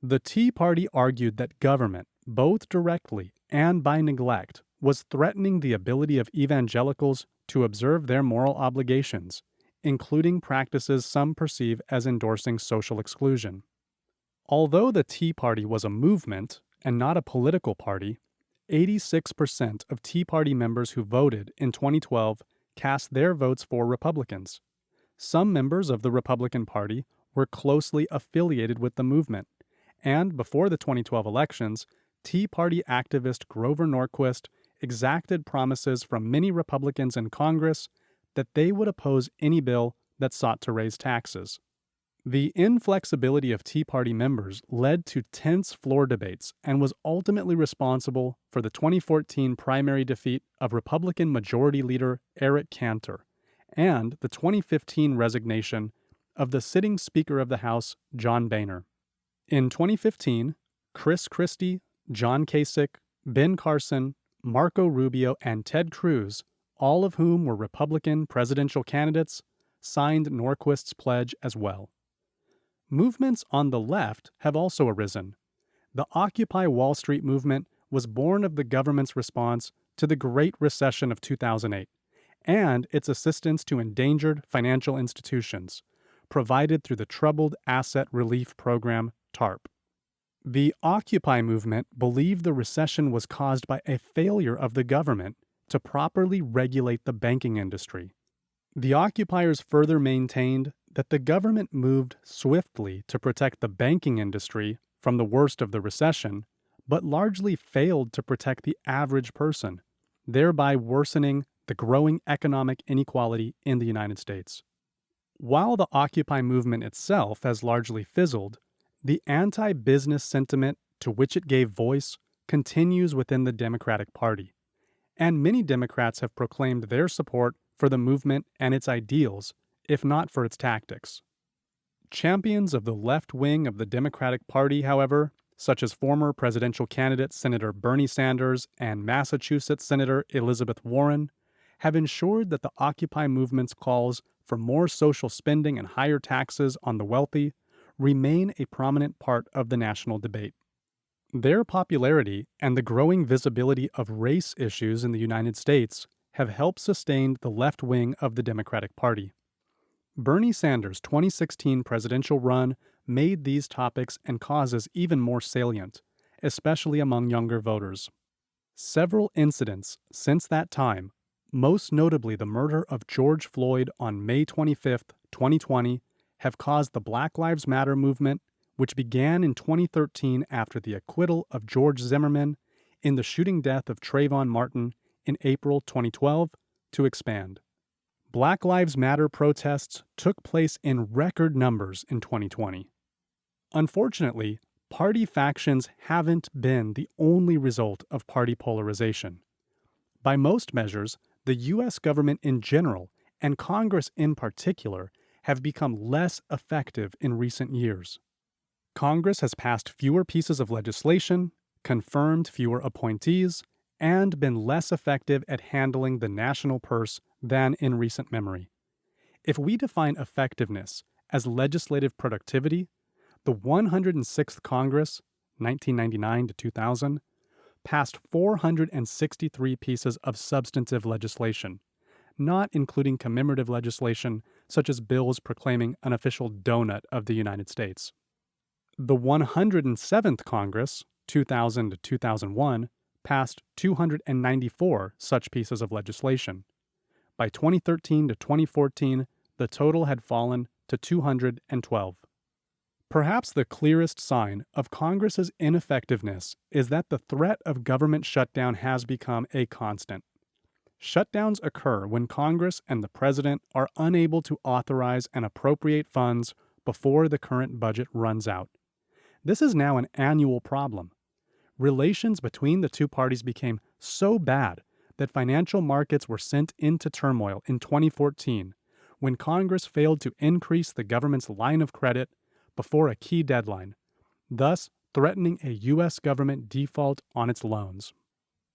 The Tea Party argued that government, both directly and by neglect, was threatening the ability of evangelicals to observe their moral obligations, including practices some perceive as endorsing social exclusion. Although the Tea Party was a movement and not a political party, 86% of Tea Party members who voted in 2012 cast their votes for Republicans. Some members of the Republican Party were closely affiliated with the movement, and before the 2012 elections, Tea Party activist Grover Norquist exacted promises from many Republicans in Congress that they would oppose any bill that sought to raise taxes. The inflexibility of Tea Party members led to tense floor debates and was ultimately responsible for the 2014 primary defeat of Republican Majority Leader Eric Cantor and the 2015 resignation of the sitting Speaker of the House, John Boehner. In 2015, Chris Christie, John Kasich, Ben Carson, Marco Rubio, and Ted Cruz, all of whom were Republican presidential candidates, signed Norquist's pledge as well. Movements on the left have also arisen. The Occupy Wall Street movement was born of the government's response to the Great Recession of 2008 and its assistance to endangered financial institutions, provided through the Troubled Asset Relief Program, TARP. The Occupy movement believed the recession was caused by a failure of the government to properly regulate the banking industry. The occupiers further maintained that the government moved swiftly to protect the banking industry from the worst of the recession, but largely failed to protect the average person, thereby worsening the growing economic inequality in the United States. While the Occupy movement itself has largely fizzled, the anti-business sentiment to which it gave voice continues within the Democratic Party, and many Democrats have proclaimed their support for the movement and its ideals, if not for its tactics. Champions of the left wing of the Democratic Party, however, such as former presidential candidate Senator Bernie Sanders and Massachusetts Senator Elizabeth Warren, have ensured that the Occupy movement's calls for more social spending and higher taxes on the wealthy remain a prominent part of the national debate. Their popularity and the growing visibility of race issues in the United States have helped sustain the left wing of the Democratic Party. Bernie Sanders' 2016 presidential run made these topics and causes even more salient, especially among younger voters. Several incidents since that time, most notably the murder of George Floyd on May 25, 2020, have caused the Black Lives Matter movement, which began in 2013 after the acquittal of George Zimmerman in the shooting death of Trayvon Martin in April 2012, to expand. Black Lives Matter protests took place in record numbers in 2020. Unfortunately, party factions haven't been the only result of party polarization. By most measures, the U.S. government in general, and Congress in particular, have become less effective in recent years. Congress has passed fewer pieces of legislation, confirmed fewer appointees, and been less effective at handling the national purse than in recent memory. If we define effectiveness as legislative productivity, the 106th Congress, 1999 to 2000, passed 463 pieces of substantive legislation, not including commemorative legislation such as bills proclaiming an official donut of the United States. The 107th Congress, 2000 to 2001, passed 294 such pieces of legislation. By 2013 to 2014, the total had fallen to 212. Perhaps the clearest sign of Congress's ineffectiveness is that the threat of government shutdown has become a constant. Shutdowns occur when Congress and the President are unable to authorize and appropriate funds before the current budget runs out. This is now an annual problem. Relations between the two parties became so bad that financial markets were sent into turmoil in 2014 when Congress failed to increase the government's line of credit before a key deadline, thus threatening a U.S. government default on its loans.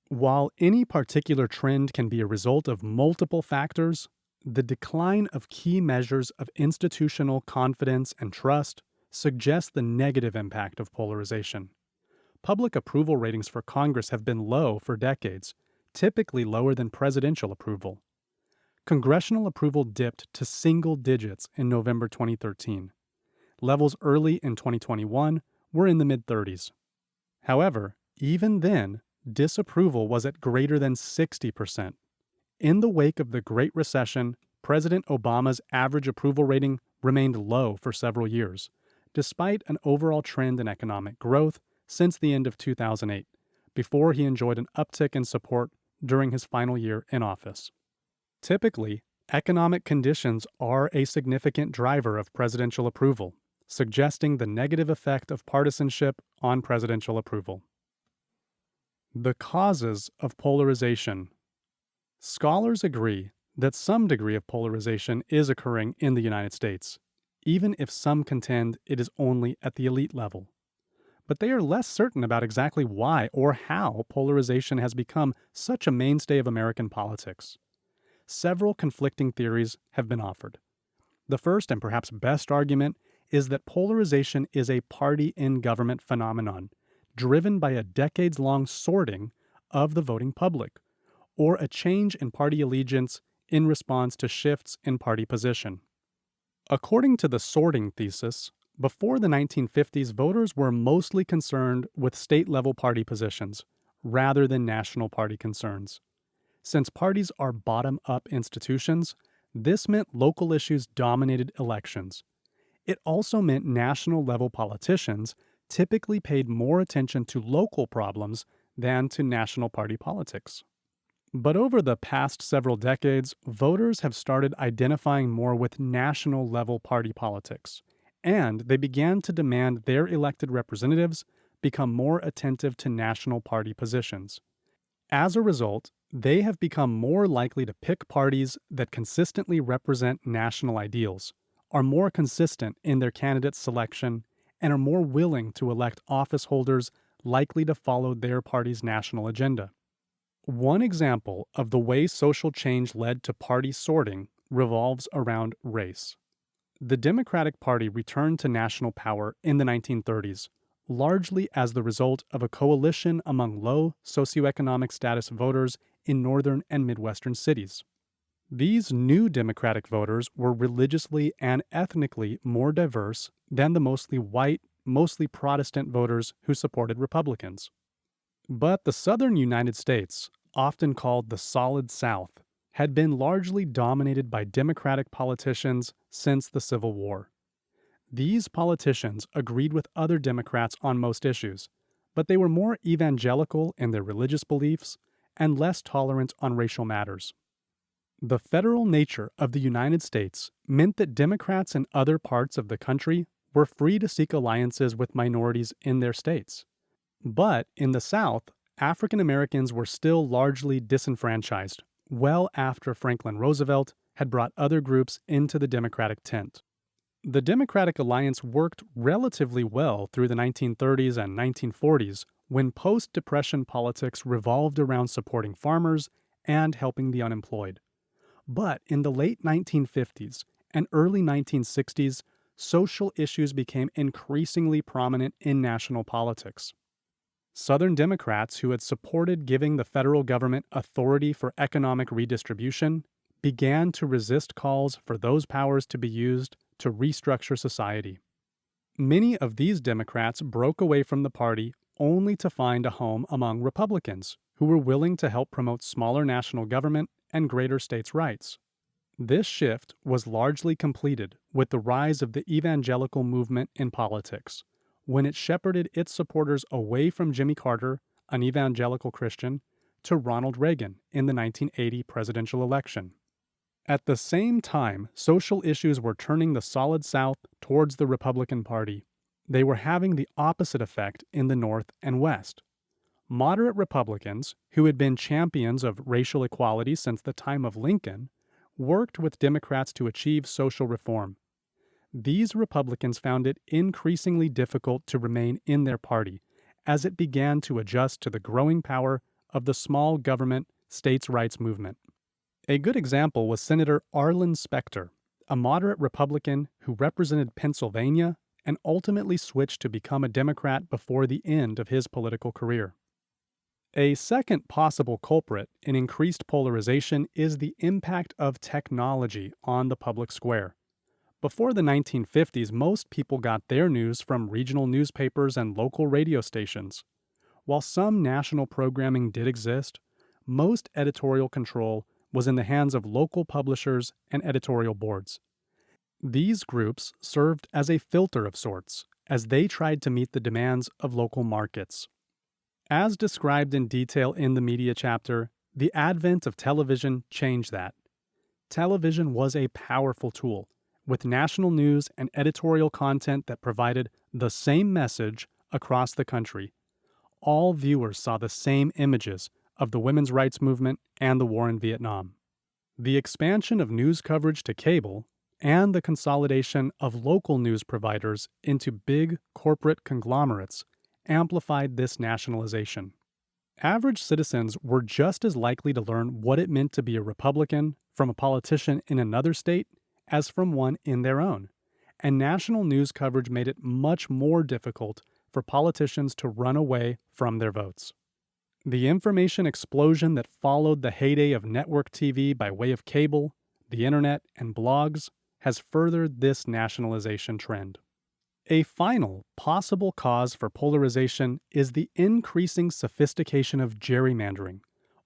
While any particular trend can be a result of multiple factors, the decline of key measures of institutional confidence and trust suggests the negative impact of polarization. Public approval ratings for Congress have been low for decades, typically lower than presidential approval. Congressional approval dipped to single digits in November 2013. Levels early in 2021 were in the mid-30s. However, even then, disapproval was at greater than 60%. In the wake of the Great Recession, President Obama's average approval rating remained low for several years, despite an overall trend in economic growth since the end of 2008, before he enjoyed an uptick in support during his final year in office. Typically, economic conditions are a significant driver of presidential approval, suggesting the negative effect of partisanship on presidential approval. The causes of polarization. Scholars agree that some degree of polarization is occurring in the United States, even if some contend it is only at the elite level. But they are less certain about exactly why or how polarization has become such a mainstay of American politics. Several conflicting theories have been offered. The first and perhaps best argument is that polarization is a party-in-government phenomenon, driven by a decades-long sorting of the voting public, or a change in party allegiance in response to shifts in party position. According to the sorting thesis, before the 1950s, voters were mostly concerned with state-level party positions, rather than national party concerns. Since parties are bottom-up institutions, this meant local issues dominated elections. It also meant national-level politicians typically paid more attention to local problems than to national party politics. But over the past several decades, voters have started identifying more with national-level party politics, and they began to demand their elected representatives become more attentive to national party positions. As a result, they have become more likely to pick parties that consistently represent national ideals, are more consistent in their candidate selection, and are more willing to elect office holders likely to follow their party's national agenda. One example of the way social change led to party sorting revolves around race. The Democratic Party returned to national power in the 1930s, largely as the result of a coalition among low socioeconomic status voters in northern and midwestern cities. These new Democratic voters were religiously and ethnically more diverse than the mostly white, mostly Protestant voters who supported Republicans. But the southern United States, often called the Solid South, had been largely dominated by Democratic politicians since the Civil War. These politicians agreed with other Democrats on most issues, but they were more evangelical in their religious beliefs and less tolerant on racial matters. The federal nature of the United States meant that Democrats in other parts of the country were free to seek alliances with minorities in their states. But in the South, African Americans were still largely disenfranchised, well after Franklin Roosevelt had brought other groups into the Democratic tent. The Democratic Alliance worked relatively well through the 1930s and 1940s when post-Depression politics revolved around supporting farmers and helping the unemployed. But in the late 1950s and early 1960s, social issues became increasingly prominent in national politics. Southern Democrats who had supported giving the federal government authority for economic redistribution began to resist calls for those powers to be used to restructure society. Many of these Democrats broke away from the party only to find a home among Republicans who were willing to help promote smaller national government and greater states' rights. This shift was largely completed with the rise of the evangelical movement in politics, when it shepherded its supporters away from Jimmy Carter, an evangelical Christian, to Ronald Reagan in the 1980 presidential election. At the same time, social issues were turning the Solid South towards the Republican Party. They were having the opposite effect in the North and West. Moderate Republicans, who had been champions of racial equality since the time of Lincoln, worked with Democrats to achieve social reform. These Republicans found it increasingly difficult to remain in their party as it began to adjust to the growing power of the small government states' rights movement. A good example was Senator Arlen Specter, a moderate Republican who represented Pennsylvania and ultimately switched to become a Democrat before the end of his political career. A second possible culprit in increased polarization is the impact of technology on the public square. Before the 1950s, most people got their news from regional newspapers and local radio stations. While some national programming did exist, most editorial control was in the hands of local publishers and editorial boards. These groups served as a filter of sorts, as they tried to meet the demands of local markets. As described in detail in the media chapter, the advent of television changed that. Television was a powerful tool, with national news and editorial content that provided the same message across the country. All viewers saw the same images of the women's rights movement and the war in Vietnam. The expansion of news coverage to cable and the consolidation of local news providers into big corporate conglomerates amplified this nationalization. Average citizens were just as likely to learn what it meant to be a Republican from a politician in another state as from one in their own, and national news coverage made it much more difficult for politicians to run away from their votes. The information explosion that followed the heyday of network TV by way of cable, the internet, and blogs has furthered this nationalization trend. A final possible cause for polarization is the increasing sophistication of gerrymandering,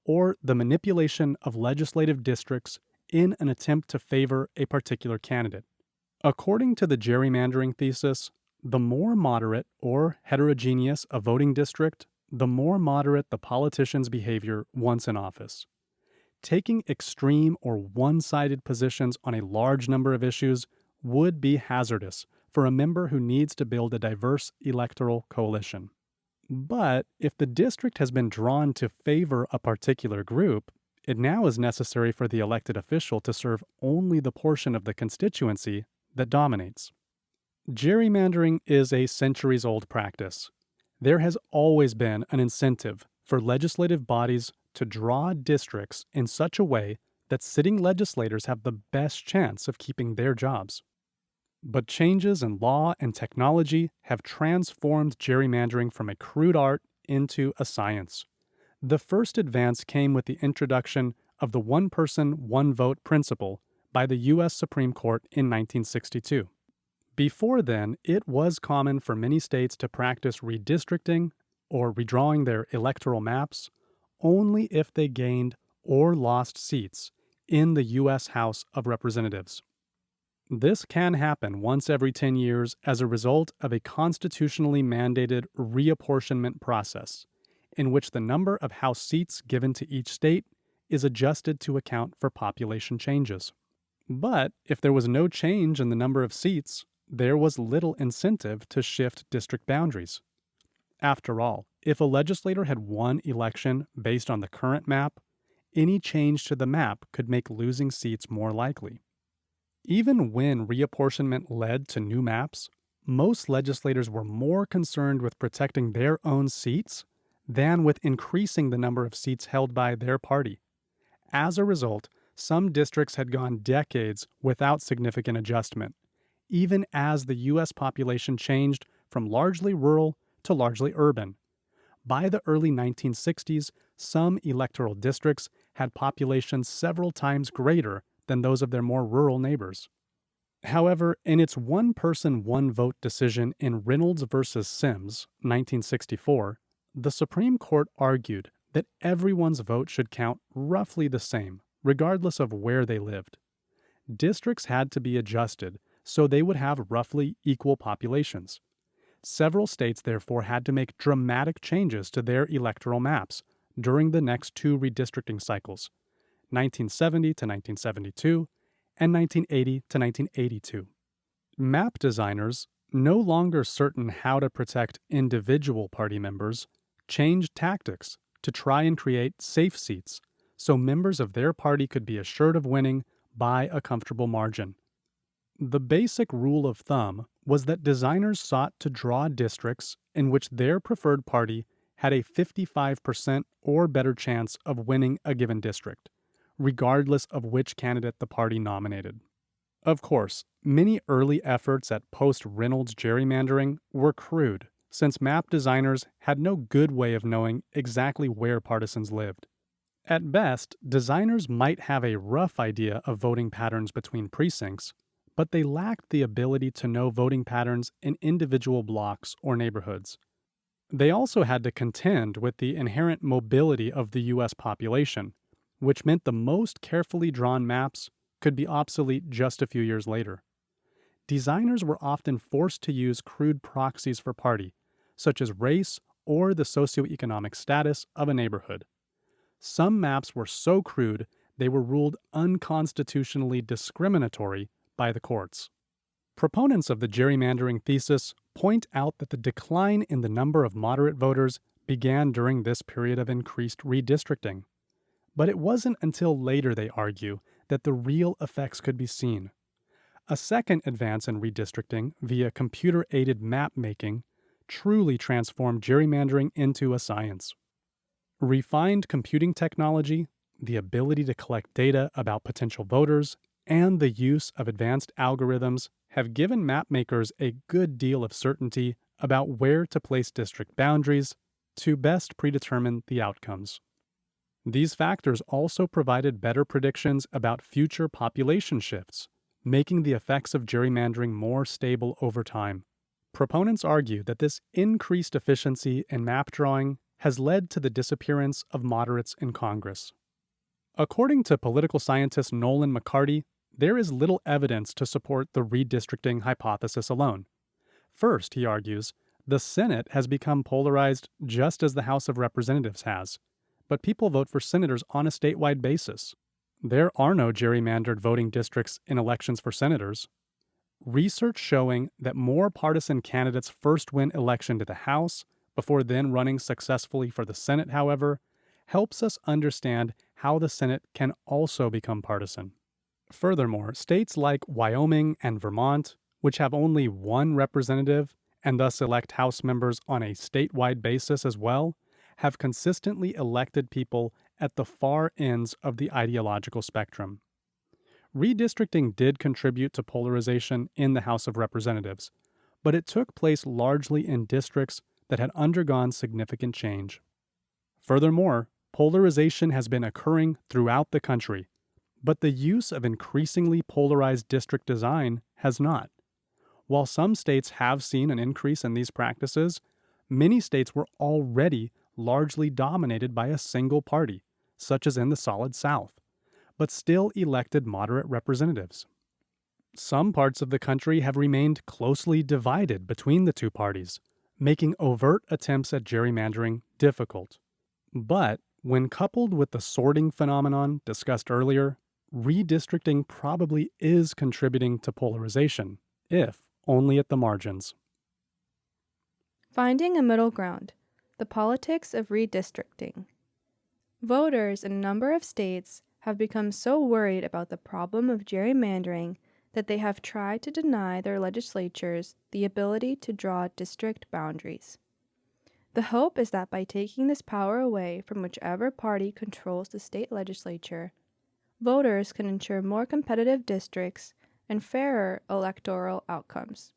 or the manipulation of legislative districts in an attempt to favor a particular candidate. According to the gerrymandering thesis, the more moderate or heterogeneous a voting district, the more moderate the politician's behavior once in office. Taking extreme or one-sided positions on a large number of issues would be hazardous for a member who needs to build a diverse electoral coalition. But if the district has been drawn to favor a particular group, it now is necessary for the elected official to serve only the portion of the constituency that dominates. Gerrymandering is a centuries-old practice. There has always been an incentive for legislative bodies to draw districts in such a way that sitting legislators have the best chance of keeping their jobs. But changes in law and technology have transformed gerrymandering from a crude art into a science. The first advance came with the introduction of the one-person, one-vote principle by the U.S. Supreme Court in 1962. Before then, it was common for many states to practice redistricting or redrawing their electoral maps only if they gained or lost seats in the U.S. House of Representatives. This can happen once every 10 years as a result of a constitutionally mandated reapportionment process, in which the number of House seats given to each state is adjusted to account for population changes. But if there was no change in the number of seats, there was little incentive to shift district boundaries. After all, if a legislator had won election based on the current map, any change to the map could make losing seats more likely. Even when reapportionment led to new maps, most legislators were more concerned with protecting their own seats than with increasing the number of seats held by their party. As a result, Some districts had gone decades without significant adjustment, even as the U.S. population changed from largely rural to largely urban. By the early 1960s, some electoral districts had populations several times greater than those of their more rural neighbors. However, in its one person, one vote decision in Reynolds versus Sims, 1964, the Supreme Court argued that everyone's vote should count roughly the same, regardless of where they lived. Districts had to be adjusted so they would have roughly equal populations. Several states, therefore, had to make dramatic changes to their electoral maps during the next two redistricting cycles, 1970 to 1972 and 1980 to 1982. Map designers, no longer certain how to protect individual party members, changed tactics to try and create safe seats so members of their party could be assured of winning by a comfortable margin. The basic rule of thumb was that designers sought to draw districts in which their preferred party had a 55% or better chance of winning a given district, regardless of which candidate the party nominated. Of course, many early efforts at post-Reynolds gerrymandering were crude, since map designers had no good way of knowing exactly where partisans lived. At best, designers might have a rough idea of voting patterns between precincts, but they lacked the ability to know voting patterns in individual blocks or neighborhoods. They also had to contend with the inherent mobility of the U.S. population, which meant the most carefully drawn maps could be obsolete just a few years later. Designers were often forced to use crude proxies for party, such as race or the socioeconomic status of a neighborhood. Some maps were so crude they were ruled unconstitutionally discriminatory by the courts. Proponents of the gerrymandering thesis point out that the decline in the number of moderate voters began during this period of increased redistricting. But it wasn't until later, they argue, that the real effects could be seen. A second advance in redistricting via computer-aided map making truly transformed gerrymandering into a science. Refined computing technology, the ability to collect data about potential voters, and the use of advanced algorithms have given mapmakers a good deal of certainty about where to place district boundaries to best predetermine the outcomes. These factors also provided better predictions about future population shifts, making the effects of gerrymandering more stable over time. Proponents argue that this increased efficiency in map drawing has led to the disappearance of moderates in Congress. According to political scientist Nolan McCarty, there is little evidence to support the redistricting hypothesis alone. First, he argues, the Senate has become polarized just as the House of Representatives has, but people vote for senators on a statewide basis. There are no gerrymandered voting districts in elections for senators. Research showing that more partisan candidates first win election to the House before then running successfully for the Senate, however, helps us understand how the Senate can also become partisan. Furthermore, states like Wyoming and Vermont, which have only one representative and thus elect House members on a statewide basis as well, have consistently elected people at the far ends of the ideological spectrum. Redistricting did contribute to polarization in the House of Representatives, but it took place largely in districts that had undergone significant change. Furthermore, polarization has been occurring throughout the country, but the use of increasingly polarized district design has not. While some states have seen an increase in these practices, many states were already largely dominated by a single party, such as in the Solid South, but still elected moderate representatives. Some parts of the country have remained closely divided between the two parties, making overt attempts at gerrymandering difficult. But when coupled with the sorting phenomenon discussed earlier, redistricting probably is contributing to polarization, if only at the margins. Finding a middle ground. The politics of redistricting. Voters in a number of states have become so worried about the problem of gerrymandering that they have tried to deny their legislatures the ability to draw district boundaries. The hope is that by taking this power away from whichever party controls the state legislature, voters can ensure more competitive districts and fairer electoral outcomes.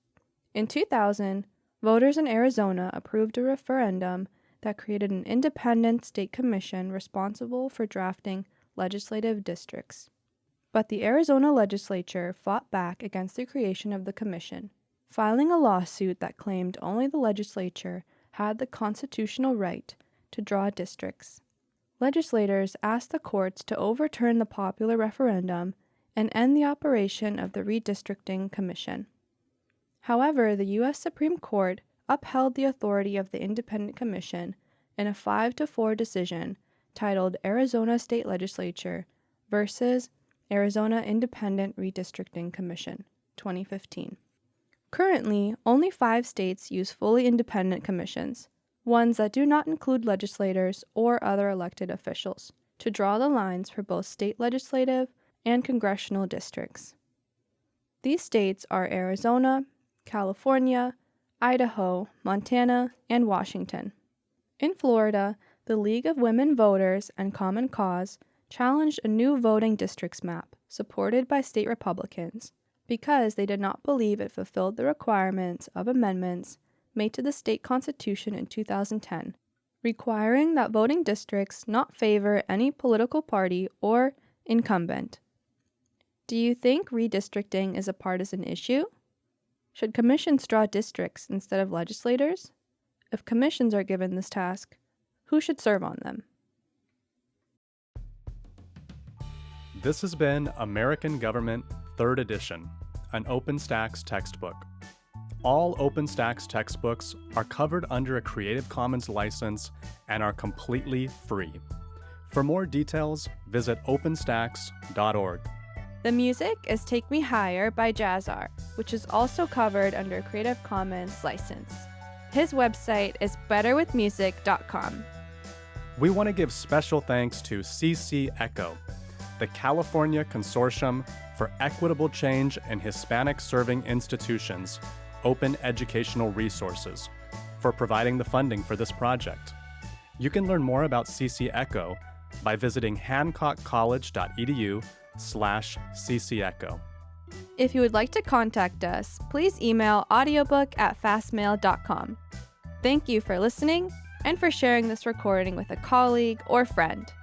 In 2000, voters in Arizona approved a referendum that created an independent state commission responsible for drafting legislative districts. But the Arizona legislature fought back against the creation of the commission, filing a lawsuit that claimed only the legislature had the constitutional right to draw districts. Legislators asked the courts to overturn the popular referendum and end the operation of the redistricting commission. However, the U.S. Supreme Court upheld the authority of the independent commission in a 5-4 decision titled Arizona State Legislature versus Arizona Independent Redistricting Commission, 2015. Currently, only 5 states use fully independent commissions, ones that do not include legislators or other elected officials, to draw the lines for both state legislative and congressional districts. These states are Arizona, California, Idaho, Montana, and Washington. In Florida, the League of Women Voters and Common Cause challenged a new voting districts map supported by state Republicans because they did not believe it fulfilled the requirements of amendments made to the state constitution in 2010, requiring that voting districts not favor any political party or incumbent. Do you think redistricting is a partisan issue? Should commissions draw districts instead of legislators? If commissions are given this task, who should serve on them? This has been American Government 3rd Edition, an OpenStax textbook. All OpenStax textbooks are covered under a Creative Commons license and are completely free. For more details, visit openstax.org. The music is Take Me Higher by Jazzar, which is also covered under Creative Commons license. His website is betterwithmusic.com. We want to give special thanks to CC ECHO, the California Consortium for Equitable Change in Hispanic Serving Institutions, Open Educational Resources, for providing the funding for this project. You can learn more about CC ECHO by visiting hancockcollege.edu/CC ECHO. If you would like to contact us, please email audiobook@fastmail.com. Thank you for listening and for sharing this recording with a colleague or friend.